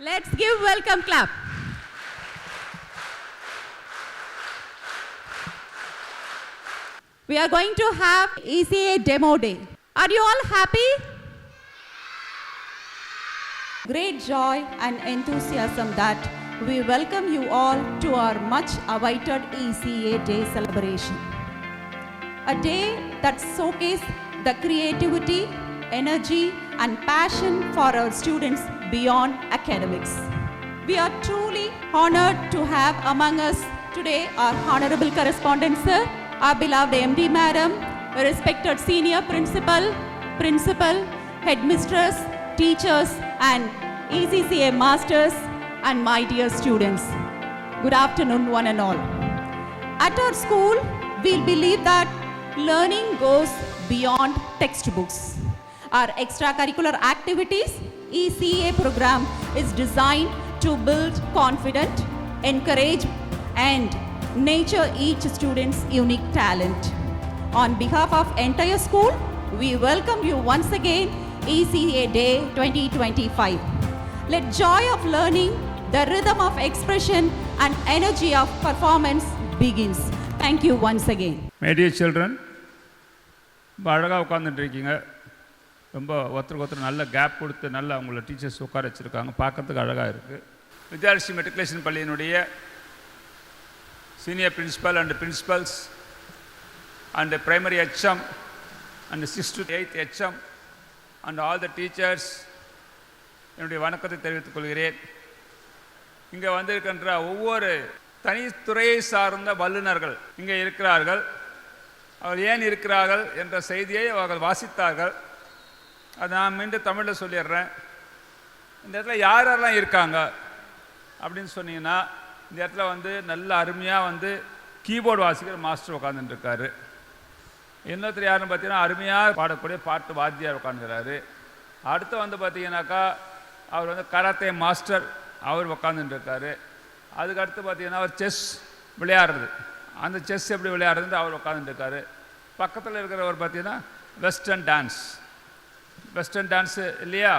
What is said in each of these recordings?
Let's give welcome clap. We are going to have ECA demo day. Are you all happy? Great joy and enthusiasm that we welcome you all to our much awaited ECA day celebration. A day that showcases the creativity, energy and passion for our students beyond academics. We are truly honored to have among us today our honorable correspondent sir, our beloved MD madam, respected senior principal, headmistress, teachers and ECCA masters and my dear students. Good afternoon one and all. At our school, we believe that learning goes beyond textbooks. Our extracurricular activities ECA program is designed to build confidence, encourage and nurture each student's unique talent. On behalf of entire school, we welcome you once again ECA Day 2025. Let joy of learning, the rhythm of expression and energy of performance begins. Thank you once again. My dear children, அழகாக உட்காந்துட்டு இருக்கீங்க. ரொம்ப ஒருத்தருக்கு நல்ல gap கொடுத்து நல்ல அவங்கள teachers உட்கார வச்சுருக்காங்க. பார்க்கறதுக்கு அழகாக இருக்குது. வித்யாலட்சுமி மெட்ரிகுலேஷன் பள்ளியினுடைய senior principal and principals and primary HM and 6th to 8th HM and all the teachers என்னுடைய வணக்கத்தை தெரிவித்துக் கொள்கிறேன். இங்கே வந்திருக்கின்ற ஒவ்வொரு தனித்துறையை சார்ந்த வல்லுநர்கள் இங்கே இருக்கிறார்கள். அவர் ஏன் இருக்கிறார்கள் என்ற செய்தியை அவர்கள் வாசித்தார்கள். அது நான் மீண்டும் தமிழில் சொல்லிடுறேன். இந்த இடத்துல யாரெல்லாம் இருக்காங்க அப்படின்னு சொன்னீங்கன்னா, இந்த இடத்துல நல்ல அருமையாக கீபோர்டு வாசிக்கிற மாஸ்டர் உட்காந்துட்டுருக்காரு. இன்னொருத்தர் யாருன்னு பார்த்தீங்கன்னா அருமையாக பாடக்கூடிய பாட்டு வாத்தியார் உட்காந்துக்கிறாரு. அடுத்து பார்த்தீங்கன்னாக்கா அவர் கராத்தே மாஸ்டர் அவர் உட்காந்துட்டுருக்காரு. அதுக்கடுத்து பார்த்தீங்கன்னா அவர் செஸ் விளையாடுறது, அந்த செஸ் எப்படி விளையாடுறது அவர் உட்காந்துட்டுருக்காரு. பக்கத்தில் இருக்கிறவர் பார்த்தீங்கன்னா வெஸ்டர்ன் டான்ஸு இல்லையா,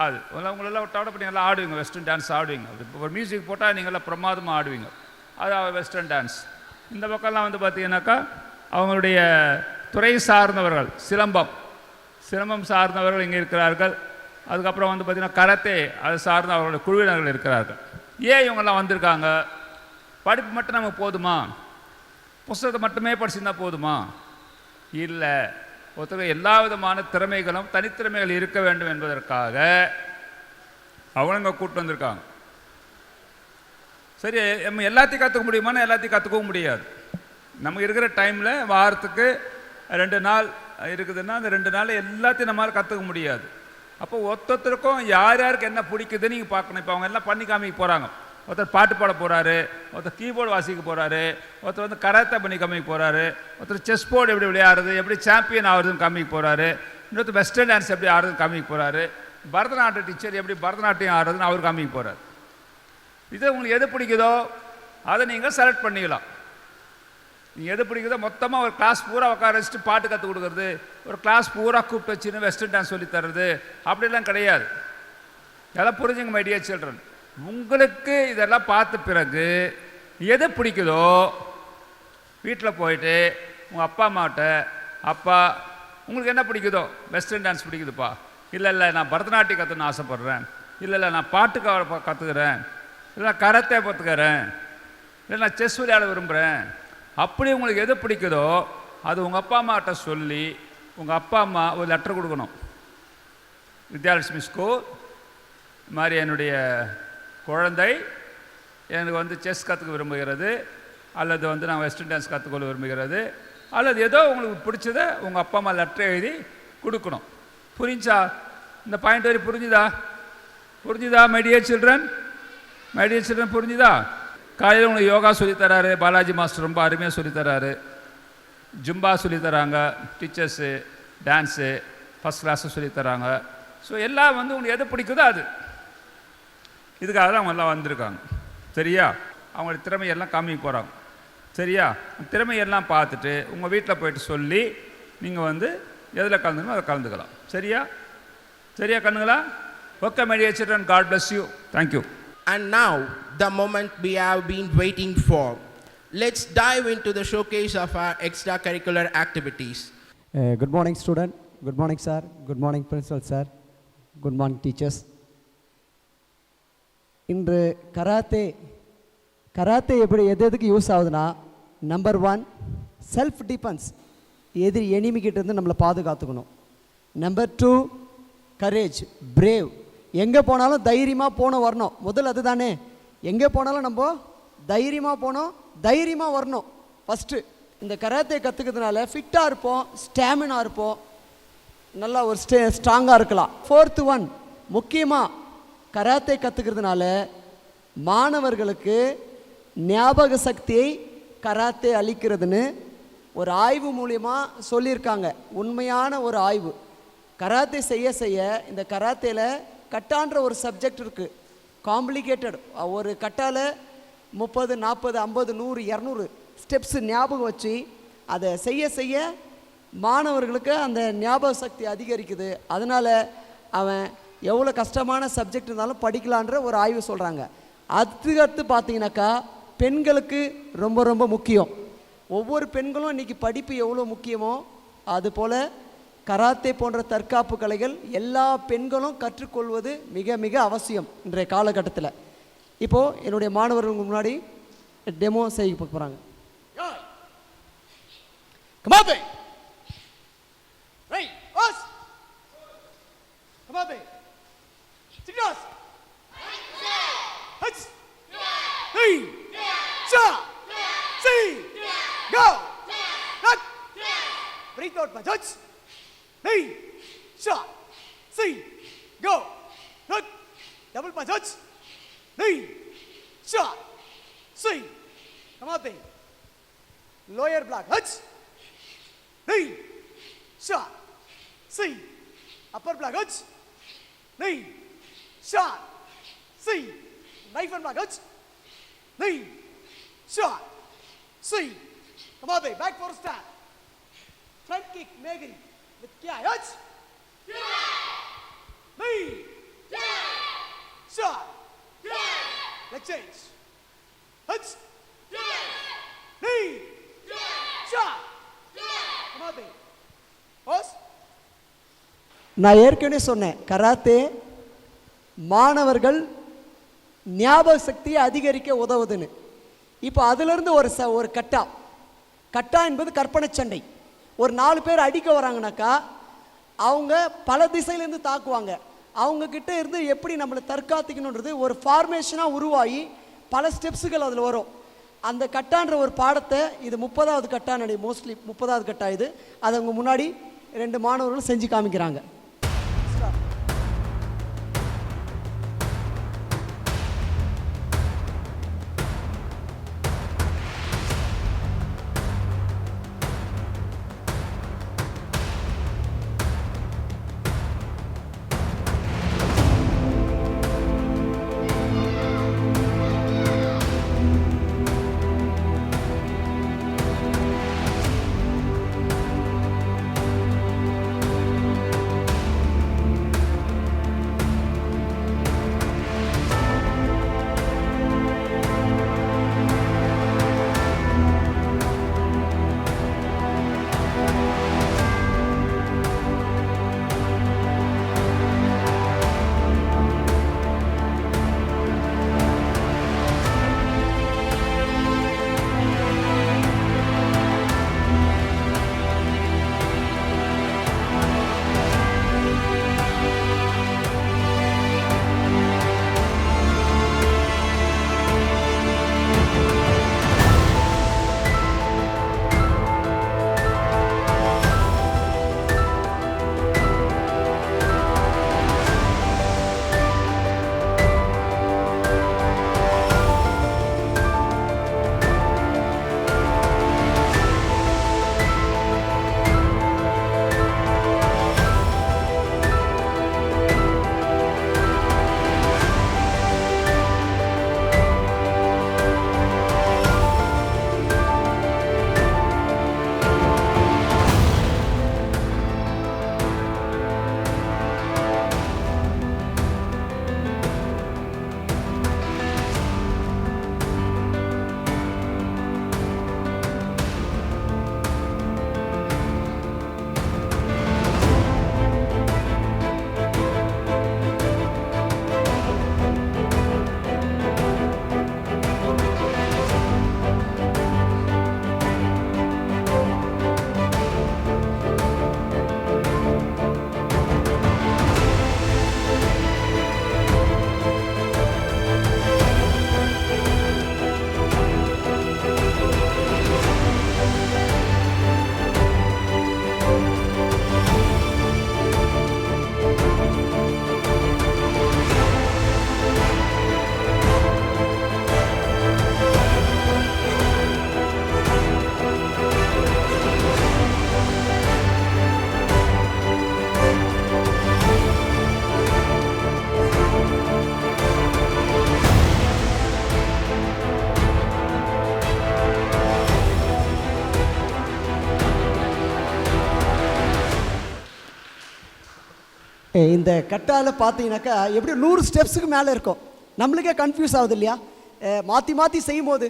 அது உங்களெல்லாம் விட்டாவிட இப்போ நீங்கள்லாம் ஆடுவீங்க, வெஸ்டர்ன் டான்ஸ் ஆடுவீங்க. அப்படி ஒரு மியூசிக் போட்டால் நீங்கள்லாம் பிரமாதமாக ஆடுவீங்க, அது அவர் வெஸ்டர்ன் டான்ஸ். இந்த பக்கம்லாம் பார்த்தீங்கன்னாக்கா அவங்களுடைய துறை சார்ந்தவர்கள், சிலம்பம் சார்ந்தவர்கள் இங்கே இருக்கிறார்கள். அதுக்கப்புறம் பார்த்தீங்கன்னா கராத்தே அது சார்ந்த அவர்களுடைய குழுவினர்கள் இருக்கிறார்கள். ஏன் இவங்கெல்லாம் வந்திருக்காங்க? படிப்பு மட்டும் நமக்கு போதுமா? புத்தகத்தை மட்டுமே படிச்சுருந்தா போதுமா? இல்லை, ஒருத்தர் எல்லா விதமான திறமைகளும் தனித்திறமைகள் இருக்க வேண்டும் என்பதற்காக அவங்க கூப்பிட்டு வந்திருக்காங்க. சரி, நம்ம எல்லாத்தையும் கற்றுக்க முடியுமானா எல்லாத்தையும் கற்றுக்கவும் முடியாது. நமக்கு இருக்கிற டைமில் வாரத்துக்கு 2 நாள் இருக்குதுன்னா அந்த 2 நாள் எல்லாத்தையும் நம்மளால் கற்றுக்க முடியாது. அப்போ ஒருத்தருக்கும் யாருக்கு என்ன பிடிக்குதுன்னு நீங்கள் பார்க்கணும். இப்போ அவங்க எல்லாம் பண்ணி காமிக்க போகிறாங்க. ஒருத்தர் பாட்டு பாட போகிறாரு, ஒருத்தர் கீபோர்டு வாசிக்க போகிறாரு, ஒருத்தர் கராத்தே பண்ணி காமிக்க போகிறாரு, ஒருத்தர் செஸ் போர்டு எப்படி விளையாடுறது, எப்படி சாம்பியன் ஆகுறதுன்னு காமிக்க போகிறாரு, இன்னொருத்தர் வெஸ்டர்ன் டான்ஸ் எப்படி ஆடுறதுன்னு காமிக்க போகிறாரு, பரதநாட்டிய டீச்சர் எப்படி பரதநாட்டியம் ஆடுறதுன்னு அவர் காமிக்க போகிறார். இது உங்களுக்கு எது பிடிக்குதோ அதை நீங்கள் செலக்ட் பண்ணிக்கலாம். நீங்கள் எது பிடிக்குதோ மொத்தமாக ஒரு கிளாஸ் பூரா உட்கார வச்சுட்டு பாட்டு கற்றுக் கொடுக்குறது, ஒரு கிளாஸ் பூரா கூப்பிட்டு வச்சுன்னு வெஸ்டர்ன் டான்ஸ் சொல்லி தர்றது அப்படிலாம் கிடையாது. இதெல்லாம் புரிஞ்சுங்க மை டியர் சில்ட்ரன். உங்களுக்கு இதெல்லாம் பார்த்த பிறகு எது பிடிக்குதோ வீட்டில் போயிட்டு உங்கள் அப்பா அம்மாட்ட, அப்பா உங்களுக்கு என்ன பிடிக்குதோ, வெஸ்டர்ன் டான்ஸ் பிடிக்குதுப்பா, இல்லை நான் பரதநாட்டியம் கற்றுன்னு ஆசைப்பட்றேன், இல்லை நான் பாட்டு கற்றுக்கிறேன், இல்லை நான் கராத்தே கற்றுக்கிறேன், இல்லை நான் செஸ் விளையாட விரும்புகிறேன், அப்படி உங்களுக்கு எது பிடிக்குதோ அது உங்கள் அப்பா அம்மாட்ட சொல்லி உங்கள் அப்பா அம்மா ஒரு லெட்டர் கொடுக்கணும். வித்யாலட்சுமி ஸ்கூல் மாதிரி என்னுடைய குழந்தை எனக்கு செஸ் கற்றுக்க விரும்புகிறது, அல்லது நான் வெஸ்டர்ன் டான்ஸ் கற்றுக்கொள்ள விரும்புகிறது, அல்லது ஏதோ உங்களுக்கு பிடிச்சதை உங்கள் அப்பா அம்மா லெட்டர் எழுதி கொடுக்கணும். புரிஞ்சா? இந்த பாயிண்ட் வரை புரிஞ்சுதா மை டியர் சில்ட்ரன்? புரிஞ்சுதா? காலையில் உங்களுக்கு யோகா சொல்லித்தராரு பாலாஜி மாஸ்டர், ரொம்ப அருமையாக சொல்லித்தராரு. ஜும்பா சொல்லித்தராங்க டீச்சர்ஸு, டான்ஸு ஃபஸ்ட் கிளாஸு சொல்லித்தராங்க. ஸோ எல்லாம் உங்களுக்கு எது பிடிக்குதோ அது. இதுக்காக தான் அவங்க எல்லாம் வந்திருக்காங்க. சரியா? அவங்களோட திறமையெல்லாம் காமிக்க போகிறாங்க. சரியா? திறமையெல்லாம் பார்த்துட்டு உங்கள் வீட்டில் போயிட்டு சொல்லி நீங்கள் எதில் கலந்துக்கணும் அதை கலந்துக்கலாம். சரியா கண்ணுங்களா? Okay, my dear children, God bless you. Thank you. And now, the moment we have been waiting for. Let's dive into the showcase of our extracurricular activities. Good morning, student. Good morning, sir. Good morning, principal, sir. Good morning, teachers. இன்று karate எப்படி எதுக்கு use ஆகுதுன்னா, number 1 self defence, எனிமிக்கிட்ட இருந்து நம்மளை பாதுகாத்துக்கணும். Number 2 courage, brave, எங்கே போனாலும் தைரியமாக வரணும். முதல்ல அதுதானே, எங்கே போனாலும் நம்ம தைரியமாக போனோம், தைரியமாக வரணும். ஃபஸ்ட்டு இந்த கராத்தே கற்றுக்கிறதுனால ஃபிட்டாக இருப்போம், ஸ்டாமினா இருப்போம், நல்லா ஒரு ஸ்ட்ராங்காக இருக்கலாம். 4th ஒன், முக்கியமாக கராத்தே கற்றுக்கிறதுனால மாணவர்களுக்கு ஞாபக சக்தியை கராத்தே அளிக்கிறதுன்னு ஒரு ஆய்வு மூலியமாக சொல்லியிருக்காங்க. உண்மையான ஒரு ஆய்வு. கராத்தே செய்ய இந்த கராத்தேல கட்டான்ற ஒரு சப்ஜெக்ட் இருக்குது. காம்ப்ளிகேட்டட். ஒரு கட்டால 30, 40, 50, 100, 200 ஸ்டெப்ஸு ஞாபகம் வச்சு அதை செய்ய மாணவர்களுக்கு அந்த ஞாபக சக்தி அதிகரிக்குது. அதனால் அவன் எவ்வளோ கஷ்டமான சப்ஜெக்ட் இருந்தாலும் படிக்கலான்ற ஒரு ஆய்வு சொல்கிறாங்க. அதுக்கடுத்து பார்த்தீங்கன்னாக்கா பெண்களுக்கு ரொம்ப ரொம்ப முக்கியம். ஒவ்வொரு பெண்களும் இன்றைக்கி படிப்பு எவ்வளோ முக்கியமோ அதுபோல் கராத்தே போன்ற தற்காப்பு கலைகள் எல்லா பெண்களும் கற்றுக்கொள்வது மிக மிக அவசியம் இன்றைய காலகட்டத்தில். இப்போது என்னுடைய மாணவர்களுக்கு முன்னாடி டெமோ செய்ய போகிறாங்க. Kamabe! Right, us! Kamabe! Signos! Hutch! Hey! Cha! See! Go! Knock! Breathe out, my judge! Hey! Cha! See! Go! Knock! Double my judge! Hey! Cha! See! Kamabe! Lower block, hutch! Knee, shot, see, upper block, hutch, knee, shot, see, knife and block, hutch, knee, shot, see, come on, baby, back for a stand, front kick, Megari, with kya, hutch, knee, shot, leg change, hutch, knee, shot. நான் ஏற்கனவே சொன்னேன், karate மாணவர்கள் ஞாபக சக்தியை அதிகரிக்க உதவுதுன்னு. இப்போ அதிலிருந்து ஒரு கட்டா என்பது கற்பனை சண்டை. ஒரு 4 பேர் அடிக்க வராங்கனாக்கா அவங்க பல திசையிலேருந்து தாக்குவாங்க. அவங்கக்கிட்ட இருந்து எப்படி நம்மளை தற்காத்துக்கணுன்றது ஒரு ஃபார்மேஷனாக உருவாகி பல ஸ்டெப்ஸுகள் அதில் வரும். அந்த கட்டான்ற ஒரு பாடத்தை, இது 30வது கட்டா, மோஸ்ட்லி 30வது கட்டா இது. அதை அவங்க முன்னாடி 2 மாணவர்களும் செஞ்சு காமிக்கிறாங்க. இந்த கட்டால பார்த்தீங்கன்னாக்கா எப்படி 100 ஸ்டெப்ஸுக்கு மேலே இருக்கும். நம்மளுக்கே கன்ஃபியூஸ் ஆகுது இல்லையா, மாற்றி மாற்றி செய்யும் போது.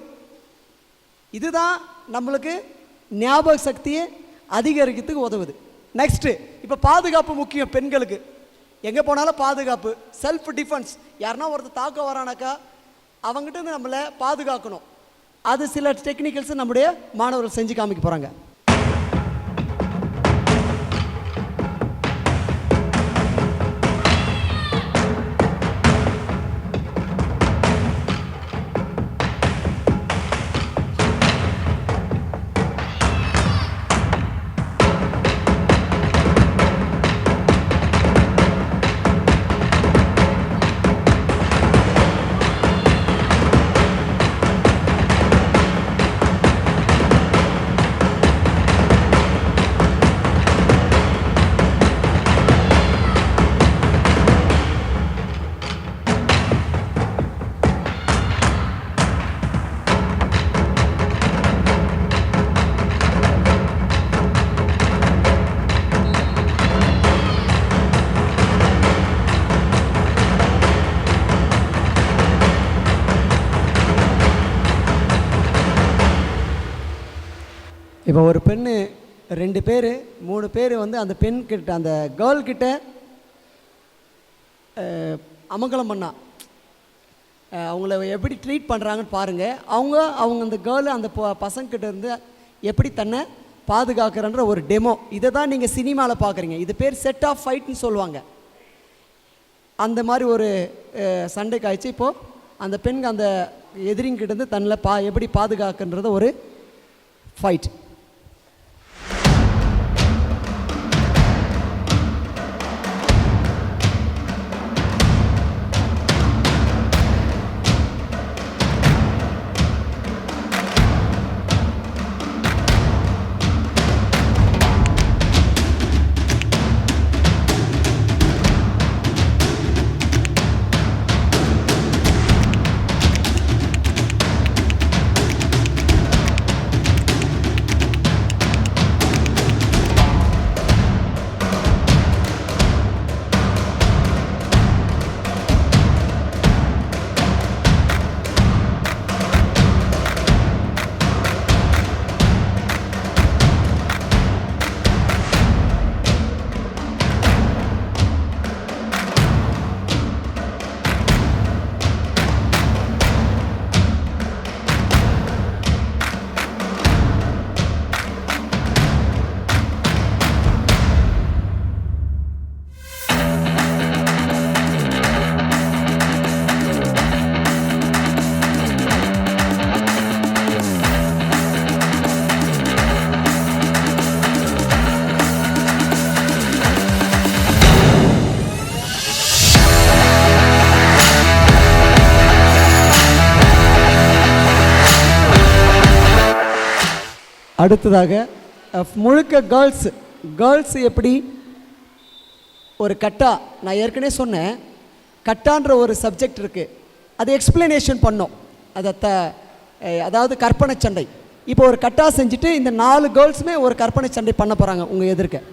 இதுதான் நம்மளுக்கு ஞாபக சக்தியை அதிகரிக்கிறதுக்கு உதவுது. நெக்ஸ்ட்டு இப்போ பாதுகாப்பு முக்கியம் பெண்களுக்கு. எங்கே போனாலும் பாதுகாப்பு, செல்ஃப் டிஃபென்ஸ். யாருன்னா ஒருத்தர் தாக்க வரானாக்கா அவங்ககிட்ட இருந்து நம்மளை பாதுகாக்கணும். அது சில டெக்னிக்கல்ஸ் நம்முடைய மாணவர்கள் செஞ்சு காமிக்க போகிறாங்க. இப்போ ஒரு பெண்ணு 2 பேர் 3 பேர் வந்து அந்த பெண் கிட்ட அந்த கேர்ள் கிட்ட அமங்கலம் பண்ணா அவங்கள எப்படி ட்ரீட் பண்ணுறாங்கன்னு பாருங்கள். அவங்க அந்த கேர்ளு அந்த பசங்கிட்ட இருந்து எப்படி தன்னை பாதுகாக்கிறன்ற ஒரு டெமோ. இதை தான் நீங்கள் சினிமாவில் பார்க்குறீங்க. இது பேர் செட் ஆஃப் ஃபைட்னு சொல்லுவாங்க. அந்த மாதிரி ஒரு சண்டை காய்ச்சி இப்போது அந்த பெண்கள் அந்த எதிரிங்கிட்டேருந்து தன்னை எப்படி பாதுகாக்கின்றத ஒரு ஃபைட். அடுத்ததாக முழுக்க கேர்ள்ஸ் எப்படி ஒரு கட்டா, நான் ஏற்கனவே சொன்னேன் கட்டான்ற ஒரு சப்ஜெக்ட் இருக்குது, அது எக்ஸ்பிளனேஷன் பண்ணோம். அதாவது கற்பனை சண்டை. இப்போ ஒரு கட்டா செஞ்சுட்டு இந்த 4 கேர்ள்ஸுமே ஒரு கற்பனை சண்டை பண்ண போகிறாங்க உங்கள் எதிர்க்க.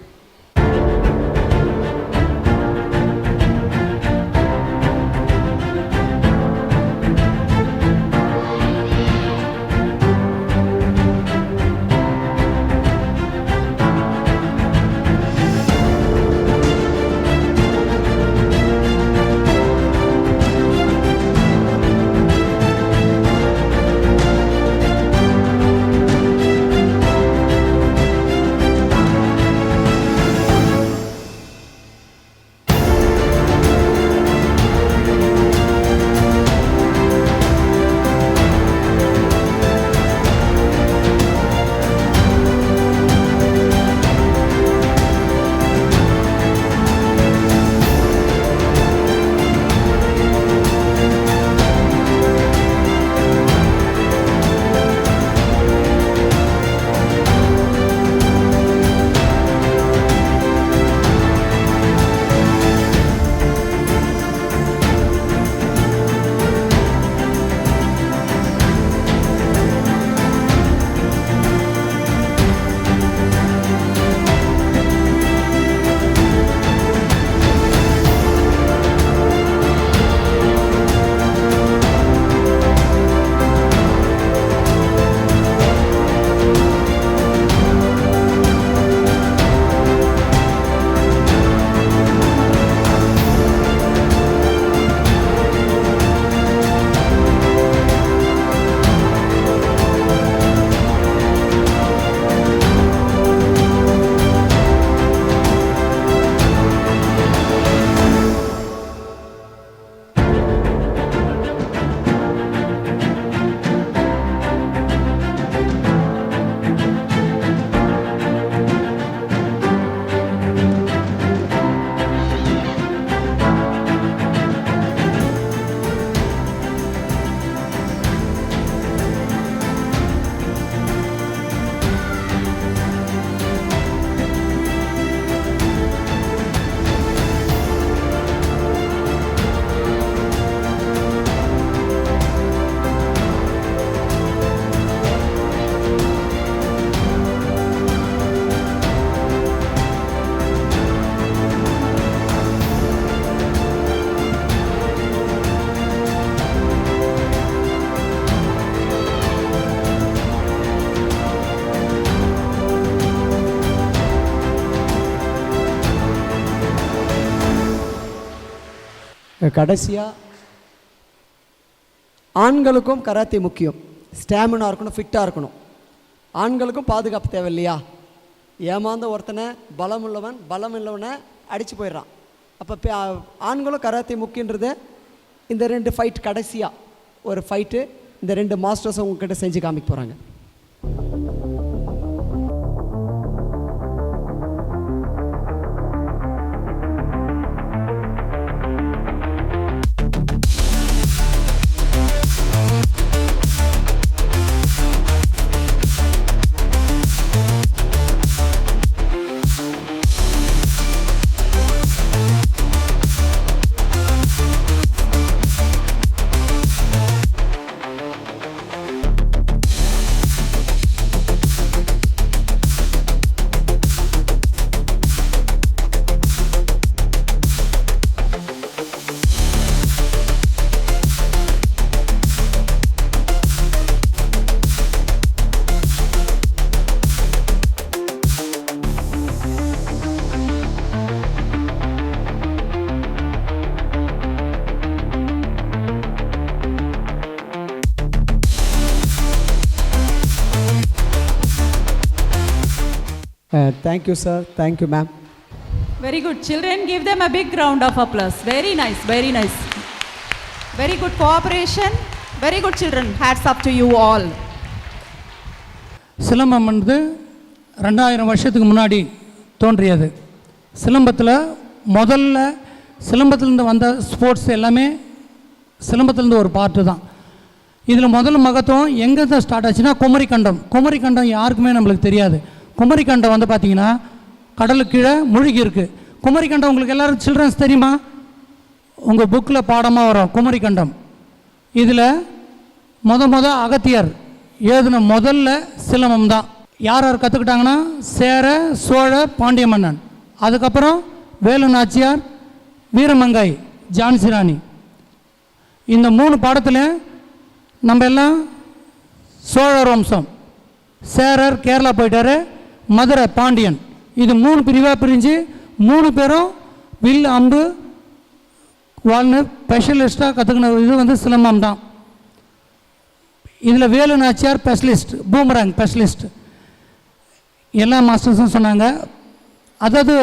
கடைசியாக ஆண்களுக்கும் கராத்தே முக்கியம். ஸ்டாமினா இருக்கணும், ஃபிட்டாக இருக்கணும். ஆண்களுக்கும் பாதுகாப்பு தேவை இல்லையா? ஏமாந்த ஒருத்தனை பலம் இல்லவனை அடித்து போயிடுறான். அப்போ ஆண்களும் கராத்தே முக்கியன்றது இந்த 2 ஃபைட், கடைசியாக ஒரு ஃபைட்டு இந்த 2 மாஸ்டர்ஸும் உங்ககிட்ட செஞ்சு காமிக்க போகிறாங்க. Thank you, sir. Thank you, ma'am. Very good. Children, give them a big round of applause. Very nice, very nice. Very good cooperation. Very good, children. Hats up to you all. Silambam வந்து 2000 வருஷத்துக்கு முன்னாடி தோன்றியது. சிலம்பத்தில் முதல்ல சிலம்பத்திலேருந்து வந்த sports எல்லாமே சிலம்பத்திலேருந்து ஒரு part தான். இதில் முதல் மகத்துவம் எங்கே தான் ஸ்டார்ட் ஆச்சுன்னா குமரிக்கண்டம். குமரிக்கண்டம் யாருக்குமே நம்மளுக்கு தெரியாது. குமரிக்கண்டம் வந்து பார்த்திங்கன்னா கடலுக்கு கீழே மூழ்கி இருக்குது. குமரிக்கண்டம் உங்களுக்கு எல்லோரும் சில்ட்ரன்ஸ் தெரியுமா? உங்கள் புக்கில் பாடமாக வரும் குமரிக்கண்டம். இதில் அகத்தியர் எழுதின முதல்ல சிலம்பம் தான். யார் யார் கற்றுக்கிட்டாங்கன்னா சேர, சோழ, பாண்டிய மன்னன். அதுக்கப்புறம் வேலு நாச்சியார், வீரமங்காய், ஜான்சி ராணி. இந்த 3 பாடத்தில் நம்ம எல்லாம் சோழர் வம்சம். சேரர் கேரளா போயிட்டார், மதுரை பாண்டியன். இது 3 பிரிவாக பிரிஞ்சு 3 பேரும் வில், அம்பு, வால்னு ஸ்பெஷலிஸ்ட்டாக கற்றுக்கின இது வந்து சிலம்பம் தான். இதில் Velu Nachiyar specialist, boomerang specialist. எல்லா மாஸ்டர்ஸும் சொன்னாங்க. அதாவது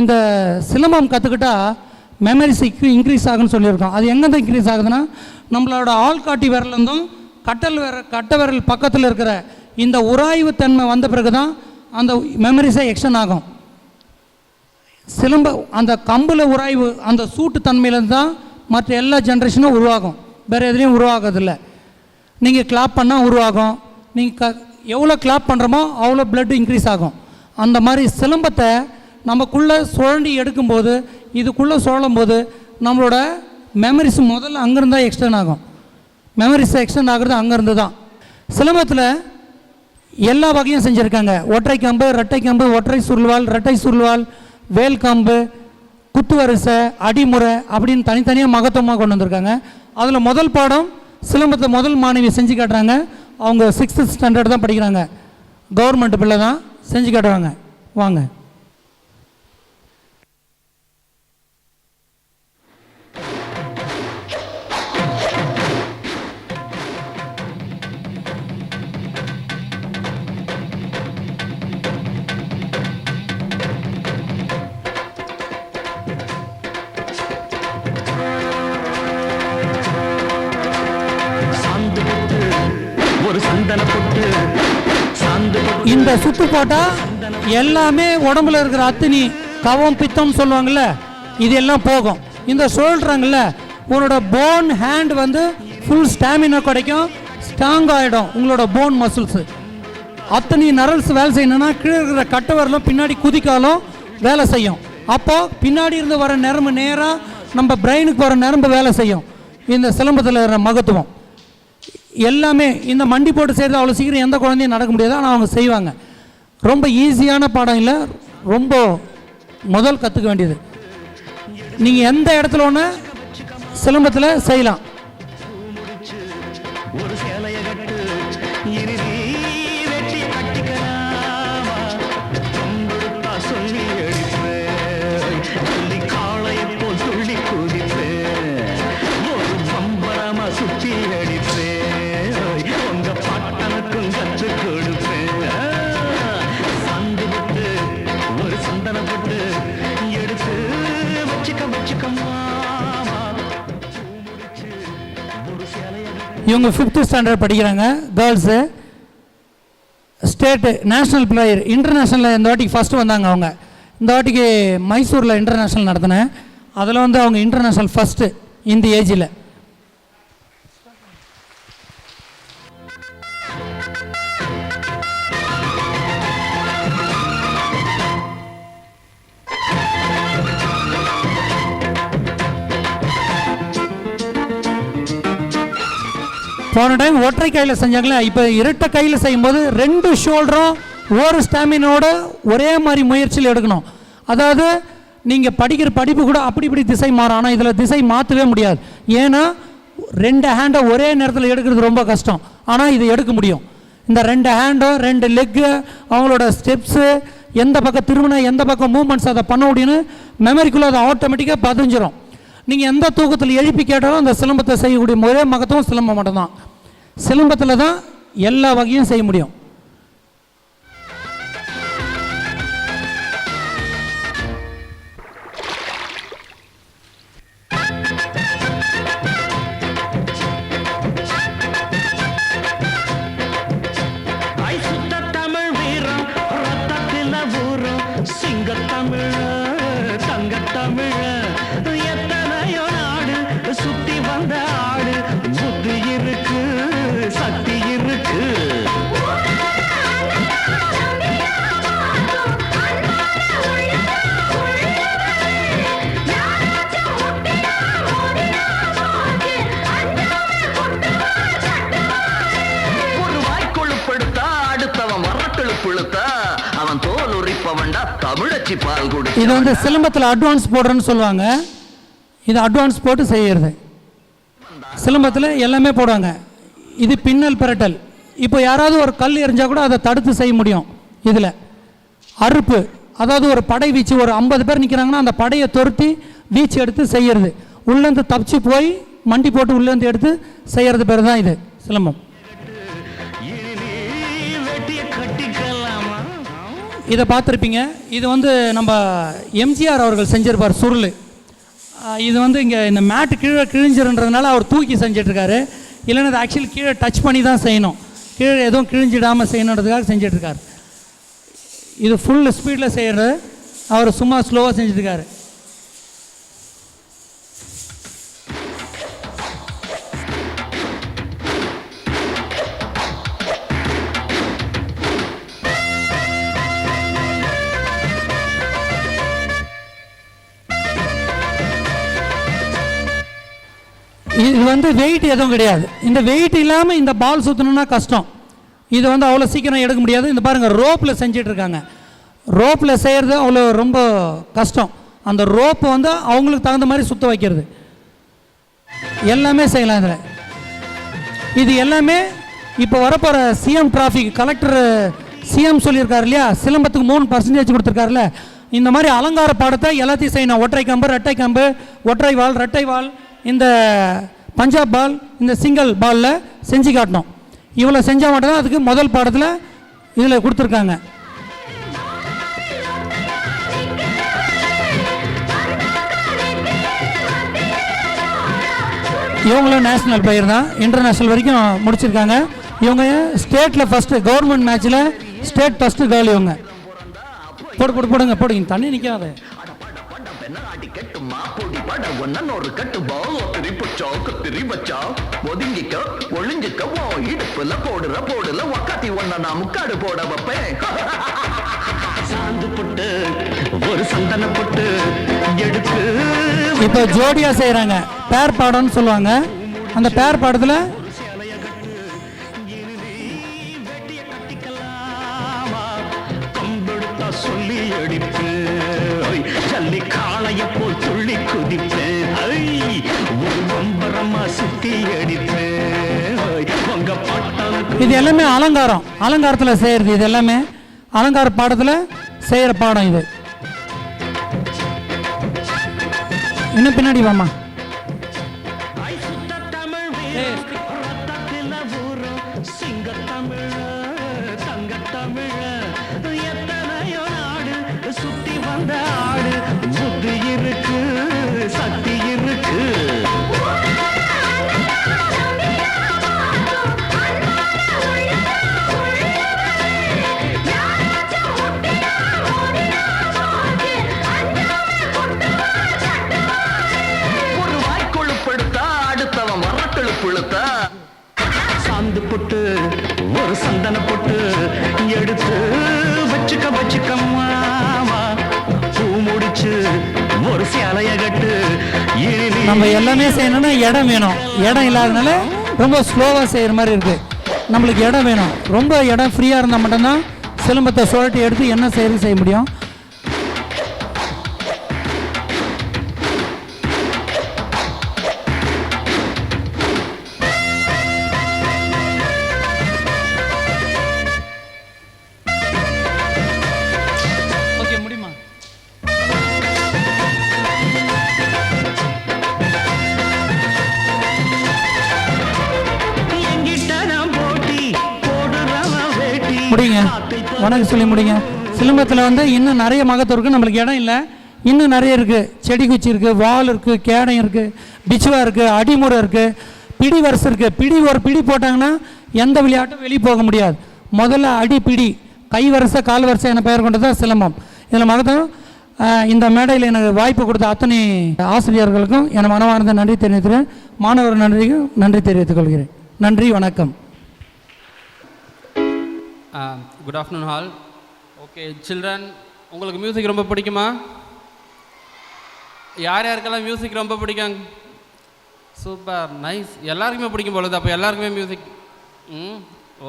இந்த சிலம்பம் கற்றுக்கிட்டா மெமரிஸ் இன்க்ரீஸ் ஆகுன்னு சொல்லியிருக்கோம். அது எங்கேருந்து இன்க்ரீஸ் ஆகுதுன்னா நம்மளோட ஆள்காட்டி விரலேருந்தும் கட்டை விரல் பக்கத்தில் இருக்கிற இந்த உராய்வு தன்மை வந்த பிறகு தான் அந்த மெமரிஸை எக்ஸ்டன் ஆகும். அந்த கம்பில் உராய்வு, அந்த சூட்டு தன்மையிலேருந்து தான் மற்ற எல்லா ஜென்ரேஷனும் உருவாகும். வேறு எதுலேயும் உருவாகிறதில்ல. நீங்கள் கிளாப் பண்ணால் உருவாகும். நீங்கள் எவ்வளோ கிளாப் பண்ணுறோமோ அவ்வளோ பிளட் இன்க்ரீஸ் ஆகும். அந்த மாதிரி சிலம்பத்தை நமக்குள்ளே சுழண்டி எடுக்கும்போது, இதுக்குள்ளே சுழலும் போது நம்மளோட மெமரிஸ் முதல்ல அங்கேருந்து தான் எக்ஸ்டன் ஆகும். மெமரிஸ் எக்ஸ்டன் ஆகிறது அங்கேருந்து தான். சிலம்பத்தில் எல்லா வகையும் செஞ்சுருக்காங்க. ஒற்றை கம்பு, ரெட்டை கம்பு, ஒற்றை சுருள்வாள், ரெட்டை சுருள்வாள், வேல் கம்பு, குத்து வரிசை, அடிமுறை அப்படின்னு தனித்தனியாக மகத்துவமாக கொண்டு வந்திருக்காங்க. அதில் முதல் பாடம் சிலம்பத்தை முதல் மாணவி செஞ்சு காட்டுறாங்க. அவங்க 6th ஸ்டாண்டர்ட் தான் படிக்கிறாங்க. கவர்மெண்ட் பிள்ளை தான் செஞ்சு காட்டுவாங்க. வாங்க. இந்த சுத்து போட்டா எல்லாமே உடம்புல இருக்கிற அத்தினி, கவம், பித்தம் சொல்லுவாங்கல்ல, இது எல்லாம் போகும். இந்த சொல்றாங்கல்ல, உங்களோட போன் ஹேண்ட் வந்து ஃபுல் ஸ்டாமினா கிடைக்கும், ஸ்ட்ராங் ஆகிடும். உங்களோட போன் மசில்ஸ் அத்தனை நரல்ஸ் வேலை செய்யணும்னா கீழே இருக்கிற கட்டை வரலும் பின்னாடி குதிக்காலும் வேலை செய்யும். அப்போ பின்னாடி இருந்து வர நரம்பு நேராக நம்ம பிரெயினுக்கு வர நரம்பு வேலை செய்யும். இந்த சிலம்பத்தில் இருக்கிற மகத்துவம் எல்லாமே இந்த மண்டி போட்டு செய்கிறது அவ்வளோ சீக்கிரம் எந்த குழந்தையும் நடக்க முடியாது. ஆனால் அவங்க செய்வாங்க. ரொம்ப ஈஸியான பாடம் இல்லை, ரொம்ப முதல் கற்றுக்க வேண்டியது. நீங்கள் எந்த இடத்துல ஒன்று சிலம்பத்தில் செய்யலாம். இவங்க 5th ஸ்டாண்டர்ட் படிக்கிறாங்க, கேர்ள்ஸு. ஸ்டேட்டு நேஷ்னல் பிளேயர், இன்டர்நேஷ்னலில் இந்த வாட்டிக்கு ஃபஸ்ட்டு வந்தாங்க அவங்க. இந்த வாட்டிக்கு மைசூரில் இன்டர்நேஷ்னல் நடத்தினேன், அதில் வந்து அவங்க இன்டர்நேஷ்னல் ஃபஸ்ட்டு இந்த ஏஜில். போன டைம் ஒற்றை கையில் செஞ்சாங்களே, இப்போ இரட்டை கையில் செய்யும்போது 2 ஷோல்டரும் ஒரு ஸ்டாமினோட ஒரே மாதிரி முயற்சியில் எடுக்கணும். அதாவது நீங்கள் படிக்கிற படிப்பு கூட அப்படி இப்படி திசை மாறும், ஆனால் இதில் திசை மாற்றவே முடியாது. ஏன்னா 2 ஹேண்டை ஒரே நேரத்தில் எடுக்கிறது ரொம்ப கஷ்டம், ஆனால் இது எடுக்க முடியும். இந்த 2 ஹேண்டும் 2 லெக்கு, அவங்களோட ஸ்டெப்ஸு, எந்த பக்கம் திரும்பினா எந்த பக்கம் மூவ்மெண்ட்ஸ் அதை பண்ண முடியும்னு மெமரிக்குள்ளே அதை ஆட்டோமேட்டிக்காக பதிஞ்சிடும். நீங்கள் எந்த தூக்கத்தில் எழுப்பி கேட்டாலும் அந்த சிலம்பத்தை செய்யக்கூடிய ஒரே மகத்துவம் சிலம்பம் மட்டும்தான். சிலம்பத்தில் தான் எல்லா வகையும் செய்ய முடியும். இது வந்து சிலம்பத்தில் அட்வான்ஸ் போடுறேன்னு சொல்லுவாங்க. இது அட்வான்ஸ் போட்டு செய்யறது. சிலம்பத்தில் எல்லாமே போடுவாங்க. இது பின்னல் பிரட்டல். இப்போ யாராவது ஒரு கல் எறிஞ்சால் கூட அதை தடுத்து செய்ய முடியும். இதில் அறுப்பு, அதாவது ஒரு படை வீச்சு, ஒரு 50 பேர் நிற்கிறாங்கன்னா அந்த படையை துரத்தி வீச்சு எடுத்து செய்யறது. உள்ளேருந்து தப்பிச்சு போய் மண்டி போட்டு உள்ளேருந்து எடுத்து செய்கிறது பேர் தான் இது சிலம்பம். இதை பார்த்துருப்பீங்க. இது வந்து நம்ம எம்ஜிஆர் அவர்கள் செஞ்சிருப்பார் சுருள். இது வந்து இங்கே இந்த மேட்டு கீழே கிழிஞ்சிருன்றதுனால அவர் தூக்கி செஞ்சிட்ருக்காரு. இல்லைன்னா அது ஆக்சுவலி கீழே டச் பண்ணி தான் செய்யணும், கீழே எதுவும் கிழிஞ்சிடாமல் செய்யணுன்றதுக்காக செஞ்சிட்ருக்காரு. இது ஃபுல் ஸ்பீடில் செய்கிறது, அவர் சும்மா ஸ்லோவாக செஞ்சிட்ருக்காரு. இது வந்து வெயிட் எதுவும் கிடையாது. இந்த வெயிட் இல்லாமல் இந்த பால் சுற்றணுன்னா கஷ்டம். இது வந்து அவ்வளோ சீக்கிரம் எடுக்க முடியாது. இந்த பாருங்கள், ரோப்பில் செஞ்சிட்ருக்காங்க. ரோப்பில் செய்கிறது அவ்வளோ ரொம்ப கஷ்டம். அந்த ரோப்பை வந்து அவங்களுக்கு தகுந்த மாதிரி சுற்ற வைக்கிறது. எல்லாமே செய்யலாம் இதில். இது எல்லாமே இப்போ வரப்போகிற சிஎம் டிராஃபி கலெக்டர் சிஎம் சொல்லியிருக்காரு இல்லையா, சிலம்பத்துக்கு 3% கொடுத்துருக்காருல்ல, இந்த மாதிரி அலங்கார பாடத்தை எல்லாத்தையும் செய்யணும். ஒற்றை கம்பு, ரெட்டை கம்பு, ஒற்றை வால், ரெட்டை வால், இந்த பஞ்சாப் பால், இந்த சிங்கிள் பாலில் செஞ்சு காட்டணும். இவ்வளோ செஞ்சால் மட்டும்தான் அதுக்கு முதல் பாடத்தில் இதில் கொடுத்துருக்காங்க. இவங்களும் நேஷ்னல் பிளேயர் தான், இன்டர்நேஷ்னல் வரைக்கும் முடிச்சிருக்காங்க. இவங்க ஸ்டேட்டில் ஃபஸ்ட்டு, கவர்மெண்ட் மேட்ச்சில் ஸ்டேட் ஃபஸ்ட்டு கேர்ள் இவங்க. போடுங்க போடுங்க, தண்ணி நிற்காது. இப்போ ஜோடியா செய்யறாங்க, பேர் பாடம்னு சொல்லுவாங்க. அந்த பேர் பாடத்துல சொல்லி அடிப்பு ஜல்லி காளைய போல் துள்ளி குதிப்பேன், சுத்தி அடிப்பேன். இது எல்லாமே அலங்காரம், அலங்காரத்தில் செய்யறது. இது எல்லாமே அலங்கார பாடத்தில் செய்யற பாடம். இது இன்னும் பின்னாடி வாமா. சுத்தி வந்த ஆடு புத்தி இருக்கு, சக்தி இருக்கு. ஒரு சந்தன பொட்டு எடுத்து வச்சுக்க மாமா பூ முடிச்சு ஒரு சேலைய கட்டு நம்ம எல்லாமே செய்யணும்னா இடம் வேணும். இடம் இல்லாதனால ரொம்ப ஸ்லோவாக செய்கிற மாதிரி இருக்குது. நம்மளுக்கு இடம் வேணும். ரொம்ப இடம் ஃப்ரீயாக இருந்தால் மட்டும்தான் சிலம்பத்தை சுழட்டி எடுத்து என்ன செய்ய முடியும். ஓகே, முடியுமா? முடியுங்க, வணக்கம் சொல்லி முடிங்க. சிலம்பத்தில் வந்து இன்னும் நிறைய மகத்துவம் இருக்குது. நம்மளுக்கு இடம் இல்லை, இன்னும் நிறைய இருக்குது. செடி குச்சி இருக்குது, வால் இருக்குது, கேடம் இருக்குது, பிச்சுவா இருக்குது, அடிமுறை இருக்குது, பிடி வரிசை இருக்குது. பிடி போட்டாங்கன்னா எந்த விளையாட்டும் வெளியே போக முடியாது. முதல்ல அடி பிடி, கை வரிசை கால் வரிசை என பெயர் கொண்டது தான் சிலம்பம். இதில் மகத்துவம். இந்த மேடையில் எனக்கு வாய்ப்பு கொடுத்த அத்தனை ஆசிரியர்களுக்கும் என் மனமார்ந்த நன்றி தெரிவித்துக்கிறேன். மாணவர் நன்றி தெரிவித்துக் கொள்கிறேன். நன்றி, வணக்கம். Good afternoon hall. Okay children, உங்களுக்கு மியூசிக் ரொம்ப பிடிக்குமா? யார் யாருக்கெல்லாம் மியூசிக் ரொம்ப பிடிக்கும்? Super, nice. எல்லாருக்குமே பிடிக்கும் பொழுது. அப்போ எல்லாருக்குமே music.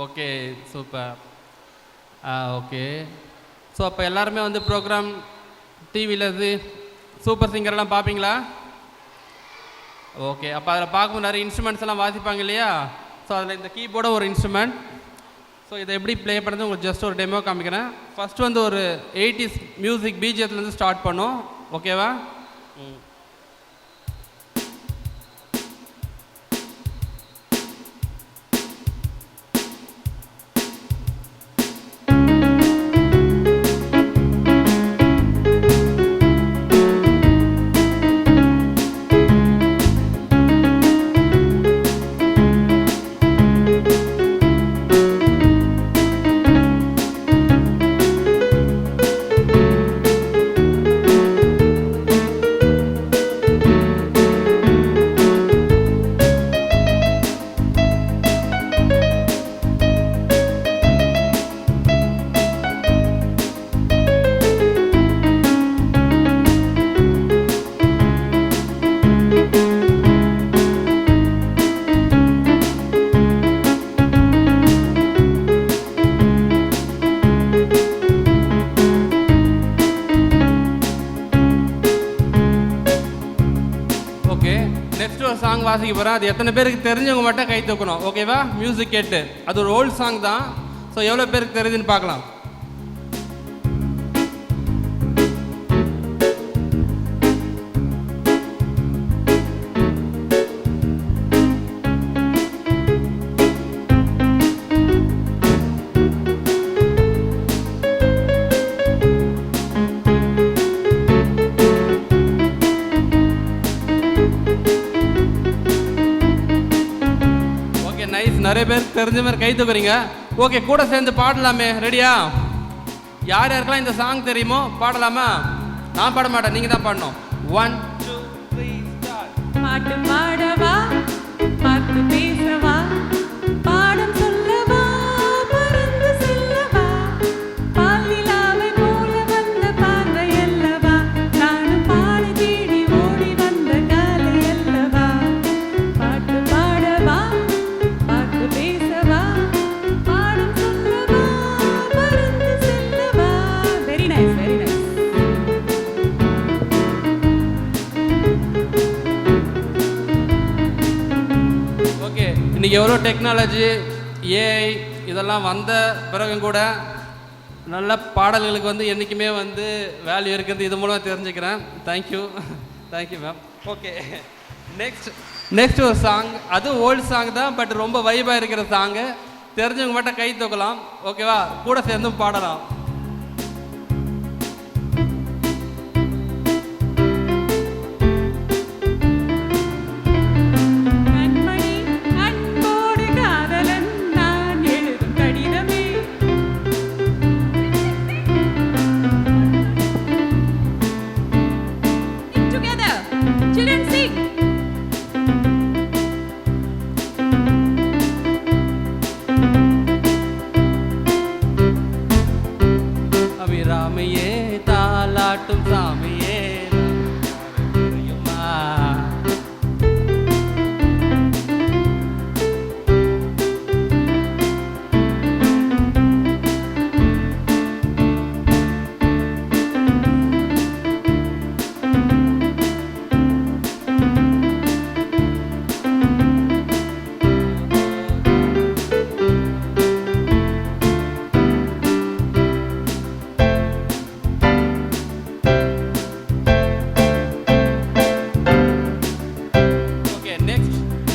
Okay, super. Okay, so அப்போ எல்லாருமே வந்து ப்ரோக்ராம் டிவியில் இது சூப்பர் சிங்கர்லாம் பார்ப்பீங்களா? ஓகே, அப்போ அதில் பார்க்கும்போது நிறைய இன்ஸ்ட்ருமெண்ட்ஸ் எல்லாம் வாசிப்பாங்க இல்லையா? ஸோ அதில் இந்த கீபோர்டும் ஒரு இன்ஸ்ட்ருமெண்ட். ஸோ இதை எப்படி ப்ளே பண்ணுறது உங்களுக்கு ஜஸ்ட் ஒரு டெமோ காமிக்கிறேன். ஃபஸ்ட்டு வந்து ஒரு 80s மியூசிக் பிஜிஎத்துலேருந்து ஸ்டார்ட் பண்ணோம். ஓகேவா? சாங் வாசிக்க போகிறேன். அது எத்தனை பேருக்கு தெரிஞ்சவங்க மட்டும் கை தூக்கணும். ஓகேவா? மியூசிக் கேட்டு. அது ஒரு ஓல்டு சாங் தான். ஸோ எவ்வளோ பேருக்கு தெரியுதுன்னு பார்க்கலாம். நிறைய பேர் தெரிஞ்ச மாதிரி கை தூக்குறீங்க. ஓகே, கூட சேர்ந்து பாடலாமே. ரெடியா? யார் யாருக்கெல்லாம் இந்த சாங் தெரியுமோ பாடலாமா? நான் பாட மாட்டேன், நீங்க தான் பாடணும். 1 2 3 ஸ்டார்ட். பாட்டு பாடவா, பாட்டு பேசவா, பாடம் சொல்லவா, பறந்து செல்லவா, பாலிலாவை போல வந்த பார்வை அல்லவா, நானும் பாடி தேடி ஓடி வந்த காலை அல்லவா. பாட்டு பாடவா, பாட்டு பேசவா, பாடம் சொல்லவா, பறந்து செல்லவா. Very nice, very nice. Okay, இன்னைக்கு எவ்வளோ டெக்னாலஜி, ஏஐ இதெல்லாம் வந்த பிறகும் கூட நல்ல பாடல்களுக்கு வந்து என்றைக்குமே வந்து வேல்யூ இருக்கிறது இது மூலம் தெரிஞ்சுக்கிறேன். Thank you, thank you ma'am. Okay, next ஒரு சாங். அது ஓல்டு சாங் தான், பட் ரொம்ப வைபாக இருக்கிற சாங்கு. தெரிஞ்சவங்க மட்டும் கை தூக்கலாம். ஓகேவா? கூட சேர்ந்தும் பாடலாம்.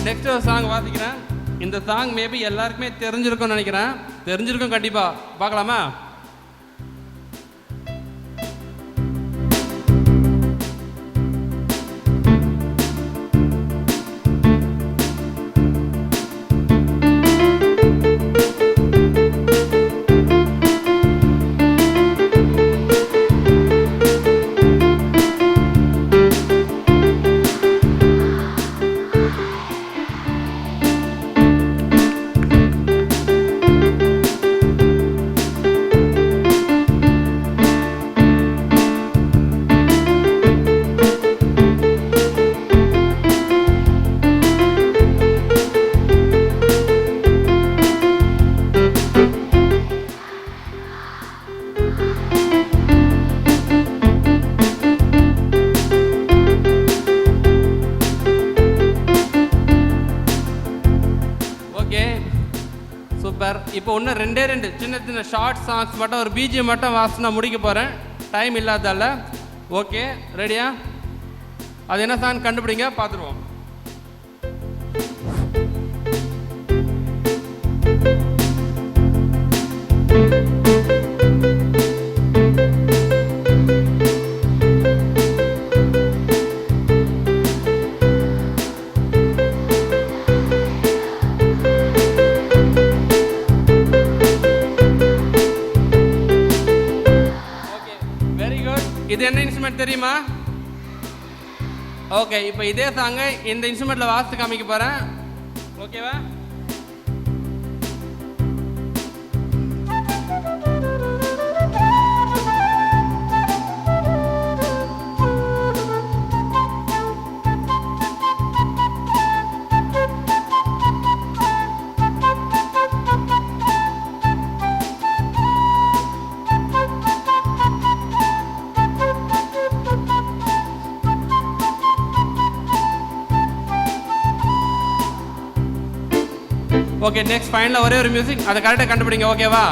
நெக்ஸ்ட் ஒரு சாங் வாசிக்கிறேன். இந்த சாங் மேபி எல்லாருக்குமே தெரிஞ்சிருக்கும்னு நினைக்கிறேன். தெரிஞ்சிருக்கும் கண்டிப்பாக. பார்க்கலாமா? சூப்பர். இப்போ இன்னும் ரெண்டு சின்ன சின்ன ஷார்ட் சாங்ஸ் மட்டும் ஒரு பிஜிஎம் மட்டும் வாசி நான் முடிக்க போகிறேன், டைம் இல்லாதால. ஓகே, ரெடியா? அது என்ன சாங் கண்டுபிடிங்க, பார்த்துருவோம். இது என்ன இன்ஸ்ட்ருமெண்ட் தெரியுமா? ஓகே, இப்போ இதே சாங்கை இந்த இன்ஸ்ட்ருமெண்ட்டில் வாசித்து காமிக்க போகிறேன். ஓகேவா? ஓகே, நெக்ஸ்ட் ஃபைனலாக ஒரே ஒரு மியூசிக், அதை கரெக்டாக கண்டுபிடிங்க. ஓகேவா?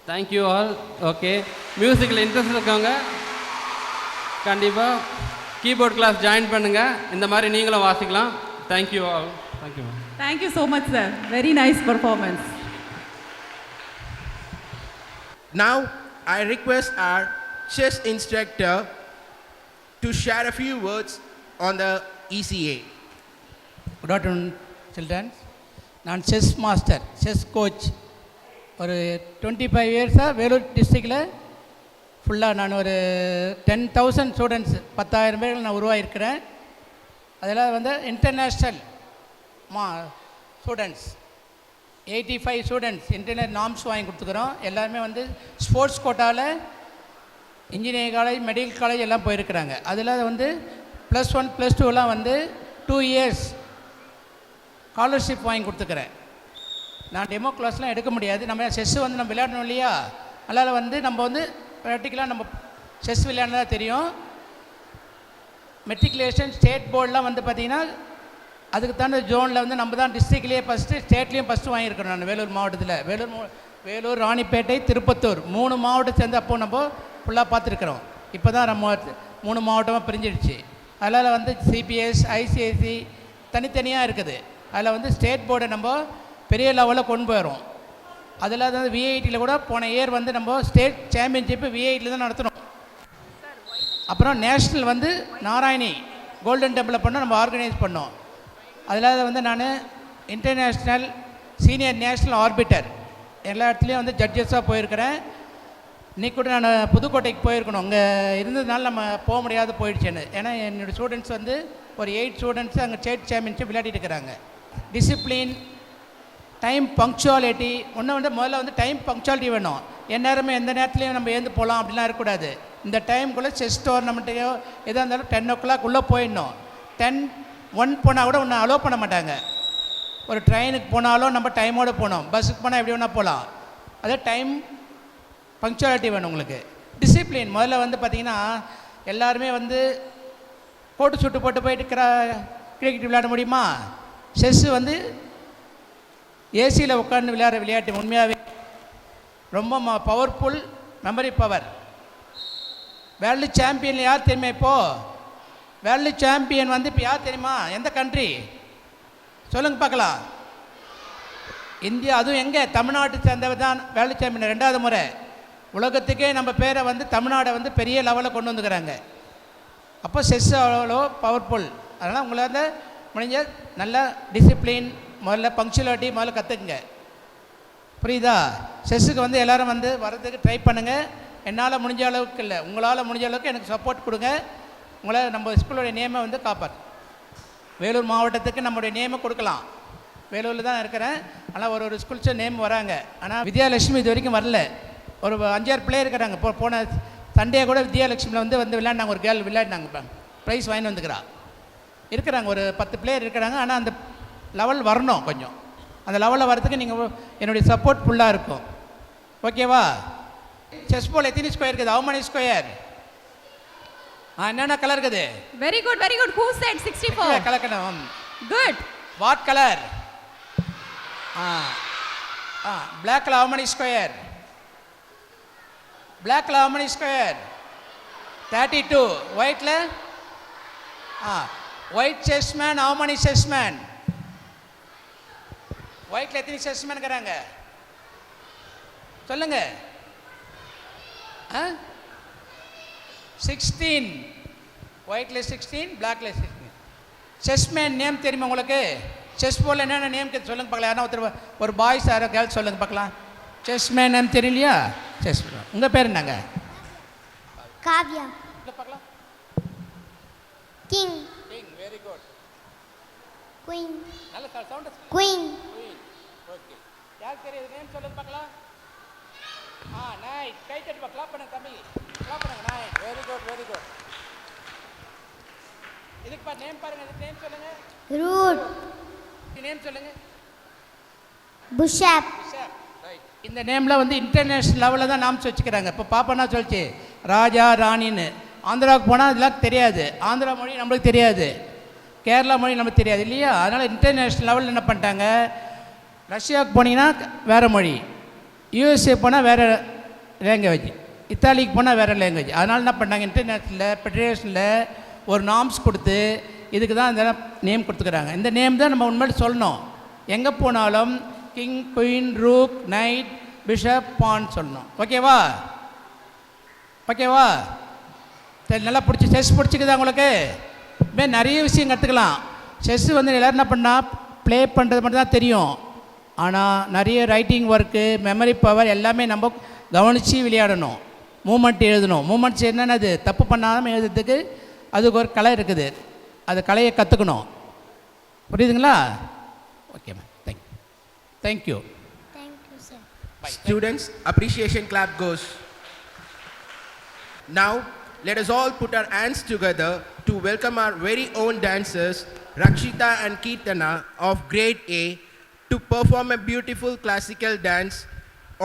Thank you all. ஓகே, மியூசிக்கில் இன்ட்ரெஸ்ட் இருக்கவங்க கண்டிப்பாக கீபோர்ட் கிளாஸ் ஜாயின் பண்ணுங்கள். இந்த மாதிரி நீங்களும் வாசிக்கலாம். Thank you all. Thank you. Thank you so much, sir. Very nice performance. Now, I request our chess instructor to share a few words on the ECA. Good afternoon childrens. நான் chess master, chess coach. ஒரு 25 இயர்ஸாக வேலூர் டிஸ்ட்ரிக்டில் ஃபுல்லாக நான் ஒரு 10,000 students, 10,000 பேர்கள் நான் உருவாகிருக்கிறேன். அதில் வந்து international students 85 students international norms வாங்கி கொடுத்துக்கிறோம். எல்லாருமே வந்து ஸ்போர்ட்ஸ் கோட்டாவில் இன்ஜினியரிங் காலேஜ், மெடிக்கல் காலேஜ் எல்லாம் போயிருக்கிறாங்க. அதில் வந்து +1 +2 வந்து 2 இயர்ஸ் ஸ்காலர்ஷிப் வாங்கி கொடுத்துக்கிறேன். நான் டெமோ கிளாஸ்லாம் எடுக்க முடியாது, நம்ம செஸ் வந்து நம்ம விளையாடணும் இல்லையா, அதனால் வந்து நம்ம வந்து ப்ராக்டிக்கலாக நம்ம செஸ் விளையாடுனதா தெரியும். மெட்ரிகுலேஷன் ஸ்டேட் போர்டெலாம் வந்து பார்த்திங்கன்னா அதுக்கு தாண்ட ஜோனில் வந்து நம்ம தான் டிஸ்ட்ரிக்ட்லேயே ஃபஸ்ட்டு, ஸ்டேட்லேயும் ஃபஸ்ட்டு வாங்கியிருக்கிறோம். நான் வேலூர் மாவட்டத்தில் வேலூர், ராணிப்பேட்டை, திருப்பத்தூர் 3 மாவட்டம் சேர்ந்து அப்போது நம்ம ஃபுல்லாக பார்த்துருக்குறோம். இப்போ தான் நம்ம 3 மாவட்டமாக பிரிஞ்சிடுச்சு. அதனால் வந்து சிபிஎஸ், ஐசிஐசி தனித்தனியாக இருக்குது. அதில் வந்து ஸ்டேட் போர்டை நம்ம பெரிய லெவலில் கொண்டு போயிடும். அதில் வந்து விஐடியில் கூட போன இயர் வந்து நம்ம ஸ்டேட் சாம்பியன்ஷிப்பு விஐடியில் தான் நடத்தணும். அப்புறம் நேஷ்னல் வந்து நாராயணி கோல்டன் டெம்பிளில் பண்ணோம், நம்ம ஆர்கனைஸ் பண்ணோம். அதில் வந்து நான் இன்டர்நேஷ்னல் சீனியர் நேஷ்னல் ஆர்பிட்டர் எல்லா இடத்துலையும் வந்து ஜட்ஜஸாக போயிருக்கிறேன். இன்றைக்கி கூட நான் புதுக்கோட்டைக்கு போயிருக்கணும், அங்கே இருந்ததுனால நம்ம போக முடியாது போயிடுச்சேன்னு. ஏன்னா என்னோடய ஸ்டூடெண்ட்ஸ் வந்து ஒரு 8 ஸ்டூடெண்ட்ஸ் அங்கே ஸ்டேட் சாம்பியன்ஷிப் விளையாடிட்டு இருக்கிறாங்க. டிசிப்ளின், டைம் பங்க்சுவாலிட்டி ஒன்று வந்து முதல்ல வந்து டைம் பங்க்சுவாலிட்டி வேணும். எந்நேரமே எந்த நேரத்துலையும் நம்ம எழுந்து போகலாம் அப்படிலாம் இருக்கக்கூடாது. இந்த டைமுக்குள்ளே செஸ் டோர்னமெண்ட்டையோ எதாக இருந்தாலும் 10 o'clock உள்ளே போயிடணும். 10:01 போனால் கூட ஒன்று அலோவ் பண்ண மாட்டாங்க. ஒரு ட்ரெயினுக்கு போனாலும் நம்ம டைமோடு போகணும். பஸ்ஸுக்கு போனால் எப்படி வேணால் போகலாம். அதே டைம் பங்க்சுவாலிட்டி வேணும் உங்களுக்கு. டிசிப்ளின் முதல்ல வந்து பார்த்திங்கன்னா எல்லாருமே வந்து போட்டு சுட்டு போட்டு போயிட்டு கிரிக்கெட் விளையாட முடியுமா? செஸ்ஸு வந்து ஏசியில் உட்காந்து விளையாடுற விளையாட்டு உண்மையாகவே ரொம்ப powerful memory power. World champion யார் தெரியுமா? இப்போது வேர்ல்டு சாம்பியன் வந்து இப்போ யார் தெரியுமா? எந்த கண்ட்ரி சொல்லுங்க பார்க்கலாம். இந்தியா. அதுவும் எங்கே? தமிழ்நாட்டை சேர்ந்தவர் தான் வேர்ல்டு சாம்பியன் 2வது முறை. உலகத்துக்கே நம்ம பேரை வந்து தமிழ்நாடை வந்து பெரிய லெவலில் கொண்டு வந்துக்கிறாங்க. அப்போ செஸ் அவ்வளோ பவர்ஃபுல். அதனால் உங்களை வந்து முடிஞ்ச நல்ல டிசிப்ளின் முதல்ல பங்க்சுவாலிட்டி முதல்ல கற்றுக்குங்க. புரியுதா? செஸ்ஸுக்கு வந்து எல்லோரும் வந்து வர்றதுக்கு ட்ரை பண்ணுங்கள். என்னால் முடிஞ்ச அளவுக்கு இல்லை, உங்களால் முடிஞ்ச அளவுக்கு எனக்கு சப்போர்ட் கொடுங்க. உங்களை நம்ம ஸ்கூலோடைய நேமை வந்து காப்பாற்று. வேலூர் மாவட்டத்துக்கு நம்மளுடைய நேமை கொடுக்கலாம். வேலூரில் தான் இருக்கிறேன். ஆனால் ஒரு ஸ்கூல்ஸ் நேம் வராங்க. ஆனால் வித்யாலட்சுமி இது வரைக்கும் வரல. ஒரு 5-6 பிளேயர் இருக்கிறாங்க. போன சண்டே கூட வித்யாலட்சுமியில் வந்து விளையாடினாங்க. ஒரு கேர்ள் விளையாடினாங்க, ப்ரைஸ் வாங்கி வந்துக்கிறா. இருக்கிறாங்க ஒரு 10 பிளேயர் இருக்கிறாங்க. ஆனால் அந்த லெவல் வரணும். கொஞ்சம் அந்த லெவலில் வரதுக்கு நீங்கள் என்னுடைய சப்போர்ட் ஃபுல்லாக இருக்கும். ஓகேவா? செஸ் போல் எத்தனை ஸ்கொயர் இருக்குது? How many square? என்னென்ன கலர் இருக்குது? Very good, very good. Who said 64? கலக்கணும். Good. What colour? black color how many square? black color how many square? 32. white la? white chessman how many chessman? white la எத்தனை chessman இருக்காங்க சொல்லுங்க. 16. white la 16, black la 16. chessman name தெரியுமா உங்களுக்கு? Chess போல் என்னென்ன name சொல்லுங்க பார்க்கலாம். யாரா ஒருத்தர் ஒரு பாய்ஸ் யாரோ கேர்ள்ஸ் சொல்லுங்க பார்க்கலாம். செஸ்மேன் நேம் தெரியலையா? செஸ். உங்கள் பேர் என்னங்க? காவ்யா. பார்க்கலாம். King. King. Very good. Queen. நல்ல சவுண்ட். குயின். ஓகே. யார் தெரியுது நேம் சொல்லுங்க பார்க்கலாம். நைட். கை தட்டி கிளாப் பண்ணுங்க தம்பி. கிளாப் பண்ணுங்க. Night. Very good, very good. இதுக்கு நேம் பாருங்க. இதுக்கு நேம் சொல்லுங்க. ரூட். நேம் சொல்லுங்க. புஷப். ரைட். இந்த நேமில் வந்து இன்டர்நேஷ்னல் லெவலில் தான் நாம்ஸ் வச்சுக்கிறாங்க. இப்போ பாப்பானா சொல்லிச்சு ராஜா ராணின்னு. ஆந்திராவுக்கு போனால் அதெல்லாம் தெரியாது. ஆந்திரா மொழி நம்மளுக்கு தெரியாது, கேரளா மொழி நமக்கு தெரியாது இல்லையா? அதனால் இன்டர்நேஷ்னல் லெவலில் என்ன பண்ணிட்டாங்க, ரஷ்யாவுக்கு போனீங்கன்னா வேறு மொழி, யூஎஸ்ஏ போனால் வேறு லாங்குவேஜ், இத்தாலிக்கு போனால் வேறு லாங்குவேஜ். அதனால் என்ன பண்ணாங்க, இன்டர்நேஷ்னலில் ஃபெடரேஷனில் ஒரு நாம்ஸ் கொடுத்து இதுக்கு தான் இந்த நேம் கொடுத்துக்கிறாங்க. இந்த நேம் தான் நம்ம உண்மையில சொல்லணும். எங்கே போனாலும் king, queen, rook, knight, bishop, pawn சொல்லணும். ஓகேவா? ஓகேவா? சரி, நல்லா பிடிச்சி செஸ் பிடிச்சிக்குதா உங்களுக்கு? இதுமாதிரி நிறைய விஷயம் கற்றுக்கலாம். செஸ்ஸு வந்து எல்லோரும் என்ன பண்ணால் ப்ளே பண்ணுறது மட்டும் தான் தெரியும். ஆனால் நிறைய ரைட்டிங் ஒர்க்கு, மெமரி பவர் எல்லாமே நம்ம கவனித்து விளையாடணும். மூமெண்ட் எழுதணும். மூமெண்ட்ஸ் என்னென்னது தப்பு பண்ணாமல் எழுதுறதுக்கு அதுக்கு ஒரு கலை இருக்குது. அது கலையை கற்றுக்கணும். புரியுதுங்களா? Okay ma'am. Thank you. Thank you sir. Students, appreciation clap goes. Now, let us all put our hands together to welcome our very own dancers, Rakshita and Keertana of Grade A, to perform a beautiful classical dance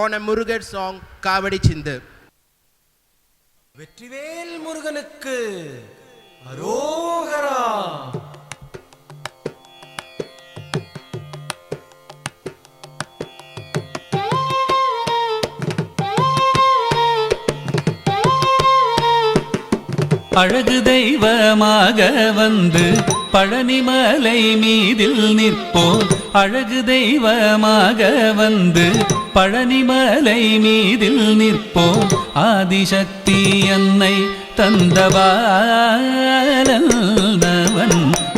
on a Murugan song, Kavadi Chindu. Vetrivel முருகனுக்கு அரோகரா. அழகு தெய்வமாக வந்து பழனிமலை மீதில் நிற்போம். அழகு தெய்வமாக வந்து பழனிமலை மீதில் நிற்போம். ஆதிசக்தி அன்னை தந்தபாலவன்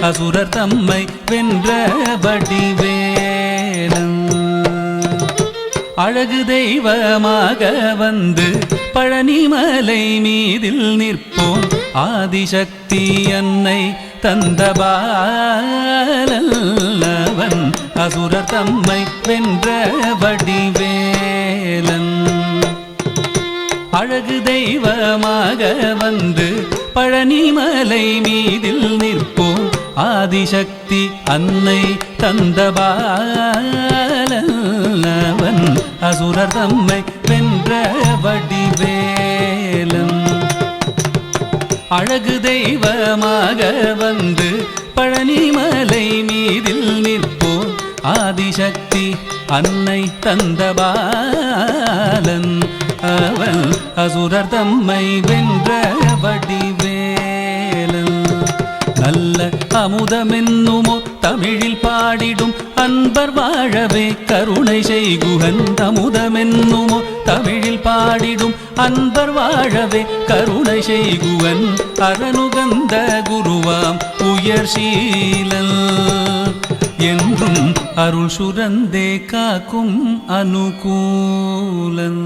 அசுரர் தம்மை வென்றபடி வேலன். அழகு தெய்வமாக வந்து பழனிமலை மீதில் நிற்போம். ஆதிசக்தி அன்னை தந்தபாலவன் அசுரர் தம்மை வென்ற வடிவேலன். அழகு தெய்வமாக வந்து பழனிமலை மீதில் நிற்போம் ஆதிசக்தி அன்னை தந்தபாலன் அசுரர் தம்மை வென்ற வடிவேலன். அழகு தெய்வமாக வந்து பழனிமலை மீதில் நிற்போம் ஆதிசக்தி அன்னை தந்தபாலன் அவன் அசுரர் தம்மை வென்ற வடிவேலன். நல்ல அமுதமென்னுமோ தமிழில் பாடிடும் அன்பர் வாழவே கருணை செய்குகன். அமுதமென்னுமோ தமிழில் பாடிடும் அன்பர் வாழவே கருணை செய்குவன். அரணுகந்த குருவாம் உயர் சீலல் என்றும் அருள் சுரந்தே காக்கும் அனுகூலன்.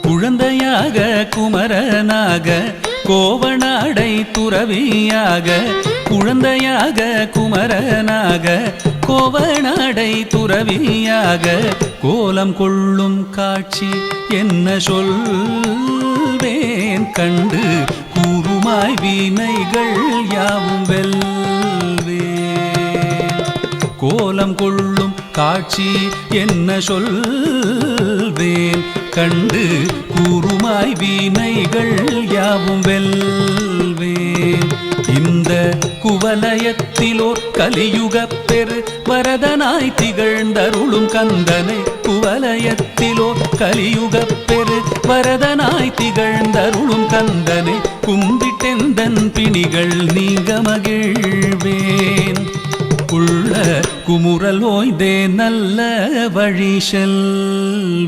குழந்தையாக குமரனாக கோவனாடை துறவியாக. குழந்தையாக குமரனாக கோவனாடை துறவியாக கோலம் கொள்ளும் காட்சி என்ன சொல்வேன் கண்டு கூறுமாய் வினைகள் யாவும் வெல்வேன். கோலம் கொள்ளும் காட்சி என்ன சொல்வேன் கண்டு கூறுமாய் வினைகள் யாவும் வெல்வேன். இந்த குவலயத்திலோர் கலியுகப் பெரு வரதனாய் திகழ்ந்தருளும் கந்தனை. குவலயத்திலோர் கலியுகப் பெரு வரதனாய் திகழ்ந்தருளும் கந்தனை கும்பிட்டெந்தன் பிணிகள் நீங்க மகிழ்வேன். உள்ள குமுறல் ஓய்தே நல்ல வழி செல்வேன்.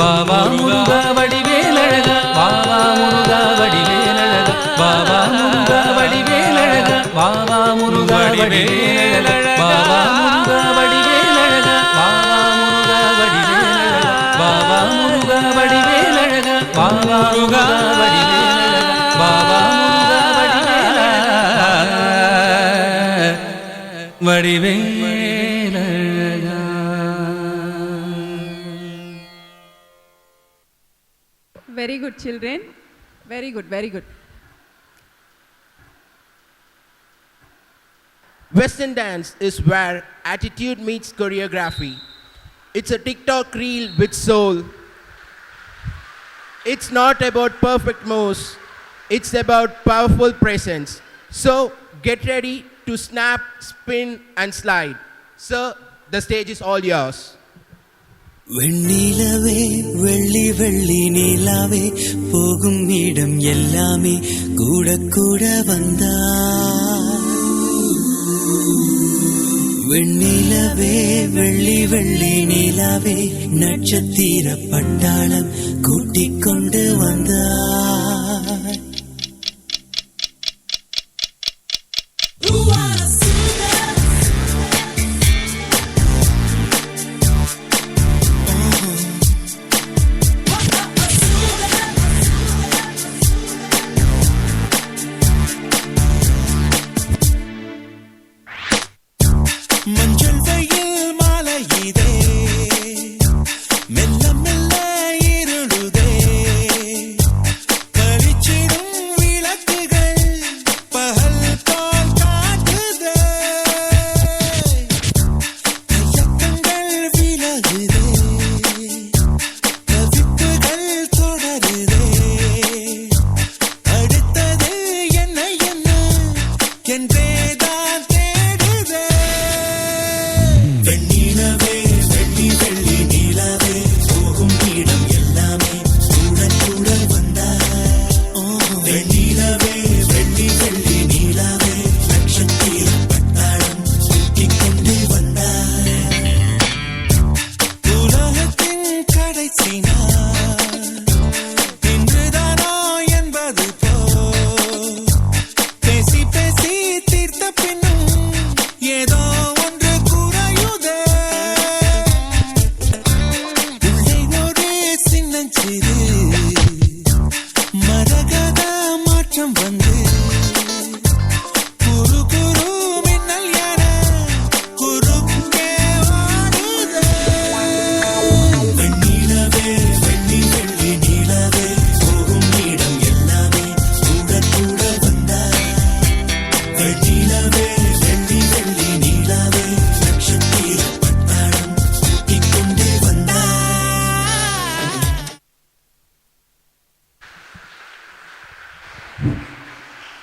பாபா முருகா வடிவேலழக பாபா முருகா வடிவேலழக பாபா முருகா வடிவேலழக பாபா முருகா வடிவேலழக பாபா முருகா வடிவேலழக பாபா முருகா வடிவேலழக பாபா முருகா வடிவேலழக பாபா முருகா வடிவேலழக பாபா முருகா வடிவேலழக. Very good, children. Very good, very good. Western dance is where attitude meets choreography. It's a TikTok reel with soul. It's not about perfect moves. It's about powerful presence. So get ready to snap, spin and slide. Sir, the stage is all yours. வெண்ணிலவே வெள்ளி வெள்ளி நிலாவே போகும் இடம் எல்லாமே கூட கூட வந்தா. வெண்ணிலவே வெள்ளி வெள்ளி நிலாவே நட்சத்திர பட்டாளம் கூட்டிக் கொண்டு வந்தா. மஞ்சள் வெயில் மாலை இதே மெல்ல மெல்ல இருளுதே. குரு குரு மின்னல் என குறுக்கே வாடுதே. வெண்ணிலவே வெள்ளி வெள்ளி நிலவே போகும் இடம் எல்லாமே கூட கூட வந்தாய். வெண்ணிலவே வெள்ளி வெள்ளி நிலவே நட்சத்திர பட்டாளம் கூட்டிக் கொண்டே வந்தாய்.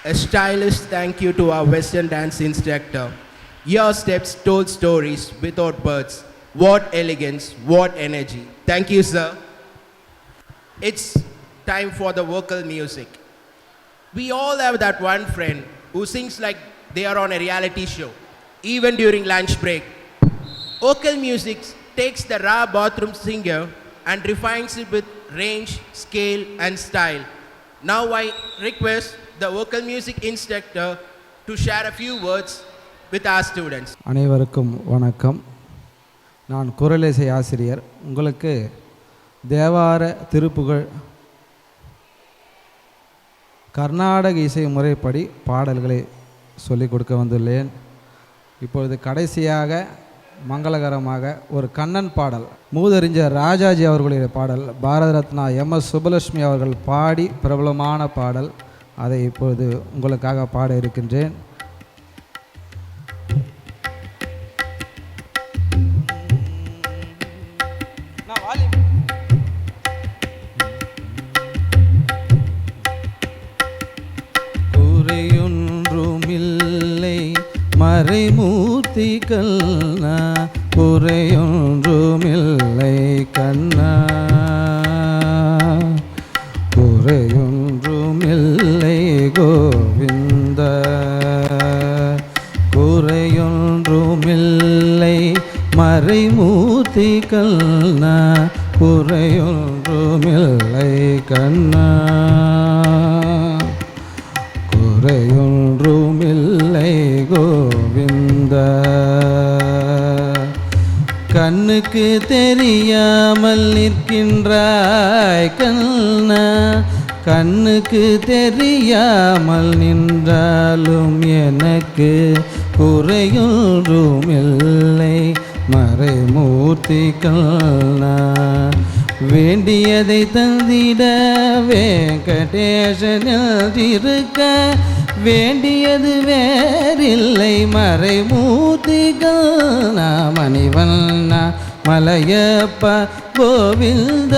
A stylish thank you to our Western dance instructor. Your steps told stories without words. What elegance, what energy. Thank you, sir. It's time for the vocal music. We all have that one friend who sings like they are on a reality show, even during lunch break. Vocal music takes the raw bathroom singer and refines it with range, scale, and style. Now I request the vocal music instructor to share a few words with our students. அனைவருக்கும் வணக்கம். நான் குரலிசை ஆசிரியர். உங்களுக்கு தேவார திருப்புகழ் கர்நாடக இசை முறைப்படி பாடல்களை சொல்லிக் கொடுக்க வந்துள்ளேன். இப்பொழுது கடைசியாக மங்களகரமாக ஒரு கண்ணன் பாடல், மூதறிஞர் ராஜாஜி அவர்களுடைய பாடல், பாரத ரத்னா MS சுப்புலட்சுமி அவர்கள் பாடி பிரபலமான பாடல். அதை இப்பொழுது உங்களுக்காக பாட இருக்கின்றேன். குறையொன்றுமில்லை மறைமூர்த்தி கண்ணா, குறையொன்றுமில்லை கண்ணா, குறையொன்றுமில்லை கோவிந்த, குறையொன்றுமில்லை மறைமூர்த்தி கண்ணா, குறையொன்றுமில்லை கண்ணா, குறையொன்றுமில்லை கோவிந்த. கண்ணுக்கு தெரியாமல் நிற்கின்றாய் கண்ணா, கண்ணுக்கு தெரியாமல் நின்றாலும் எனக்கு குறையொன்றுமில்லை மறைமூர்த்தி கண்ணா. வேண்டியதை தந்திட வெங்கடேசனில் இருக்க வேண்டியது வேறில்லை மறைமூர்த்தி கண்ணா. மணிவண்ணா மலையப்ப கோவிந்த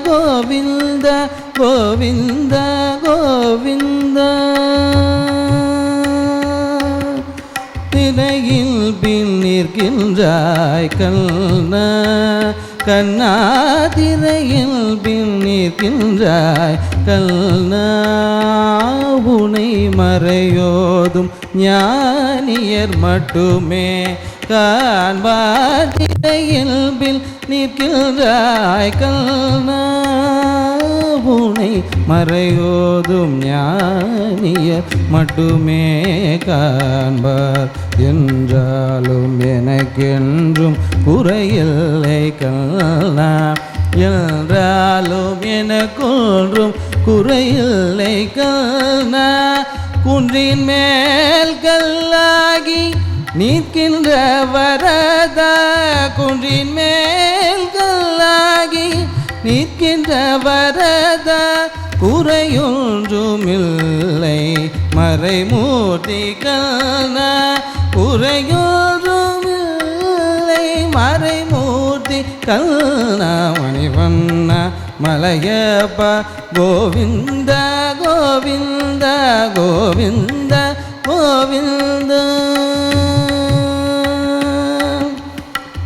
கோவிந்த கோவிந்த கோவிந்த. திரையில் பின் நிற்கின்றாய் கண்ணா, கண்ணா திரையில் பின் நிற்கின்றாய் கண்ணா. உனை மறையோதும் ஞானியர் மட்டுமே காண்பார். திரையில் பின் நிற்கின்றாய் கண்ணா, உனை மறையோதும் ஞானியர் மட்டுமே காண்பார். என்றாலும் எனக்கென்றும் குறையில்லை கண்ணா, என்றாலும் எனக்கொன்றும் குறையில்லை கண்ணா. குன்றின் மேல் கல்லாகி நிற்கின்ற வரதா, குன்றின் மேல் கல்லாகி நிற்கின்ற வரதா. குறையொன்றுமில்லை மறைமூர்த்தி கண்ணா, குறையொன்றுமில்லை மறைமூர்த்தி கண்ணா. மணிவண்ணா மலையப்ப கோவிந்த கோவிந்த கோவிந்த கோவிந்த.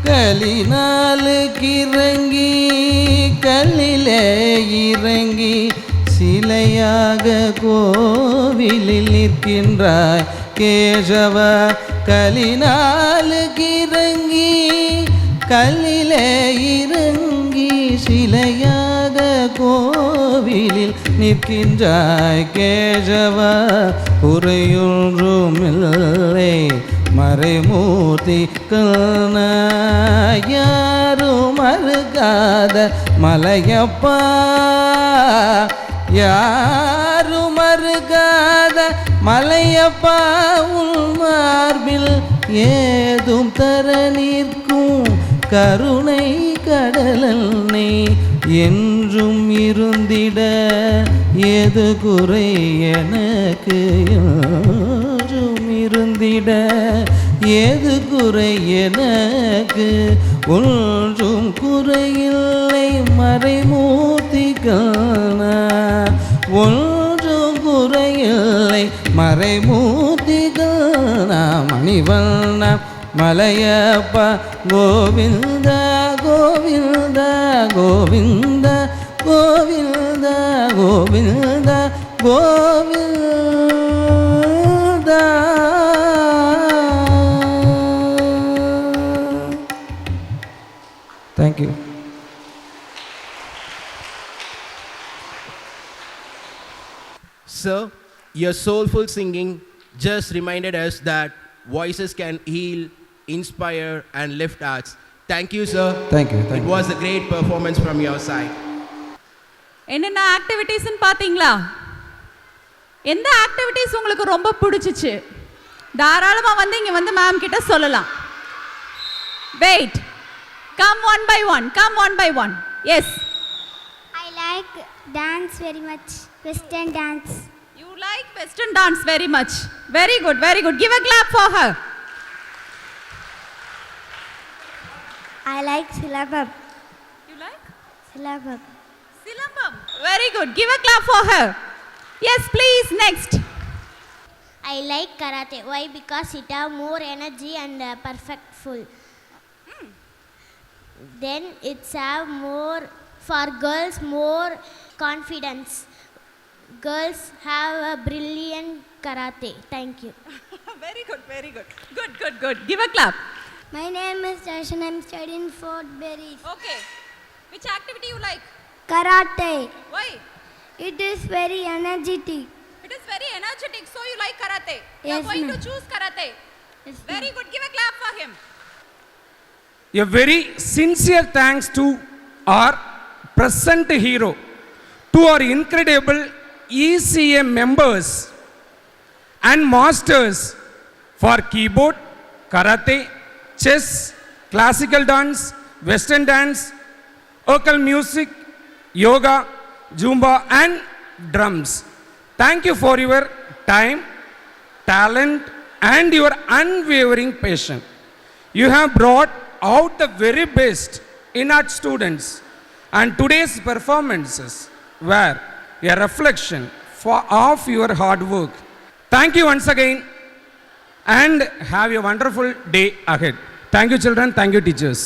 கலினாலுக்கிறங்கி கல்லிலே இறங்கி சிலையாக கோவிலில் நிற்கின்றாய் கேசவ. கலினாலுக்கிறங்கி கல்லிலே இறங்கி சிலையாக கோவிலில் நிற்கின்றாய் கேசவ. குறையொன்றுமில்லை மறைமூர்த்தி கண்ணா. யாரும் மறுக்காத மலையப்பா, யாரும் மறுகாத மலையப்பா உன் மார்பில் ஏதும் தர நிற்கும் கருணை கடலன்னை என்றும் இருந்திட ஏது குறை எனக்கு என்றும் இருந்திட ஏது குறை எனக்கு ஒன்றும் குறையில்லை மறைமூர்த்திக்கான ஒன்றும் குறையில்லை மறைமூர்த்திக்கான மணிவண்ண மலையப்ப கோவிந்த கோவிந்த கோவிந்த கோவிந்த கோவிந்த கோவிந்த தேங்க்யூ. Sir, your soulful singing just reminded us that voices can heal, inspire, and lift hearts. Thank you, sir. Thank you. It was a great performance from your side. என்னென்ன ஆக்டிவிட்டீஸ்ன்னு பார்த்தீங்களா? எந்த ஆக்டிவிட்டீஸ் உங்களுக்கு ரொம்ப பிடிச்சிச்சு? தாராளமாக வந்து இங்கே வந்து மேம் கிட்ட சொல்லலாம். Wait, come one by one, come one by one. Yes, I like dance very much, Western dance. You like western dance very much. Very good, very good. Give a clap for her. I like Silabam. You like Silabam. Silambam. Very good. Give a clap for her. Yes please. Next. I like karate. Why? Because it have more energy and perfectful. Then it's have more for girls, more confidence. Girls have a brilliant karate. Thank you. Very good, very good. Good, good, good. Give a clap. My name is Darshan. I'm studying Fort Berries. Okay. Which activity you like? Karate. Why? It is very energetic. It is very energetic, so you like karate. You Yes, are going to ma'am. choose karate. Yes, Very good. Give a clap for him. A very sincere thanks to our present hero, to our incredible ECA members and masters for keyboard, karate, chess, classical dance, western dance, vocal music, yoga, zumba and drums. Thank you for your time, talent and your unwavering patience. You have brought out the very best in our students, and today's performances were a reflection of your hard work. Thank you once again and have a wonderful day ahead. Thank you children, thank you teachers.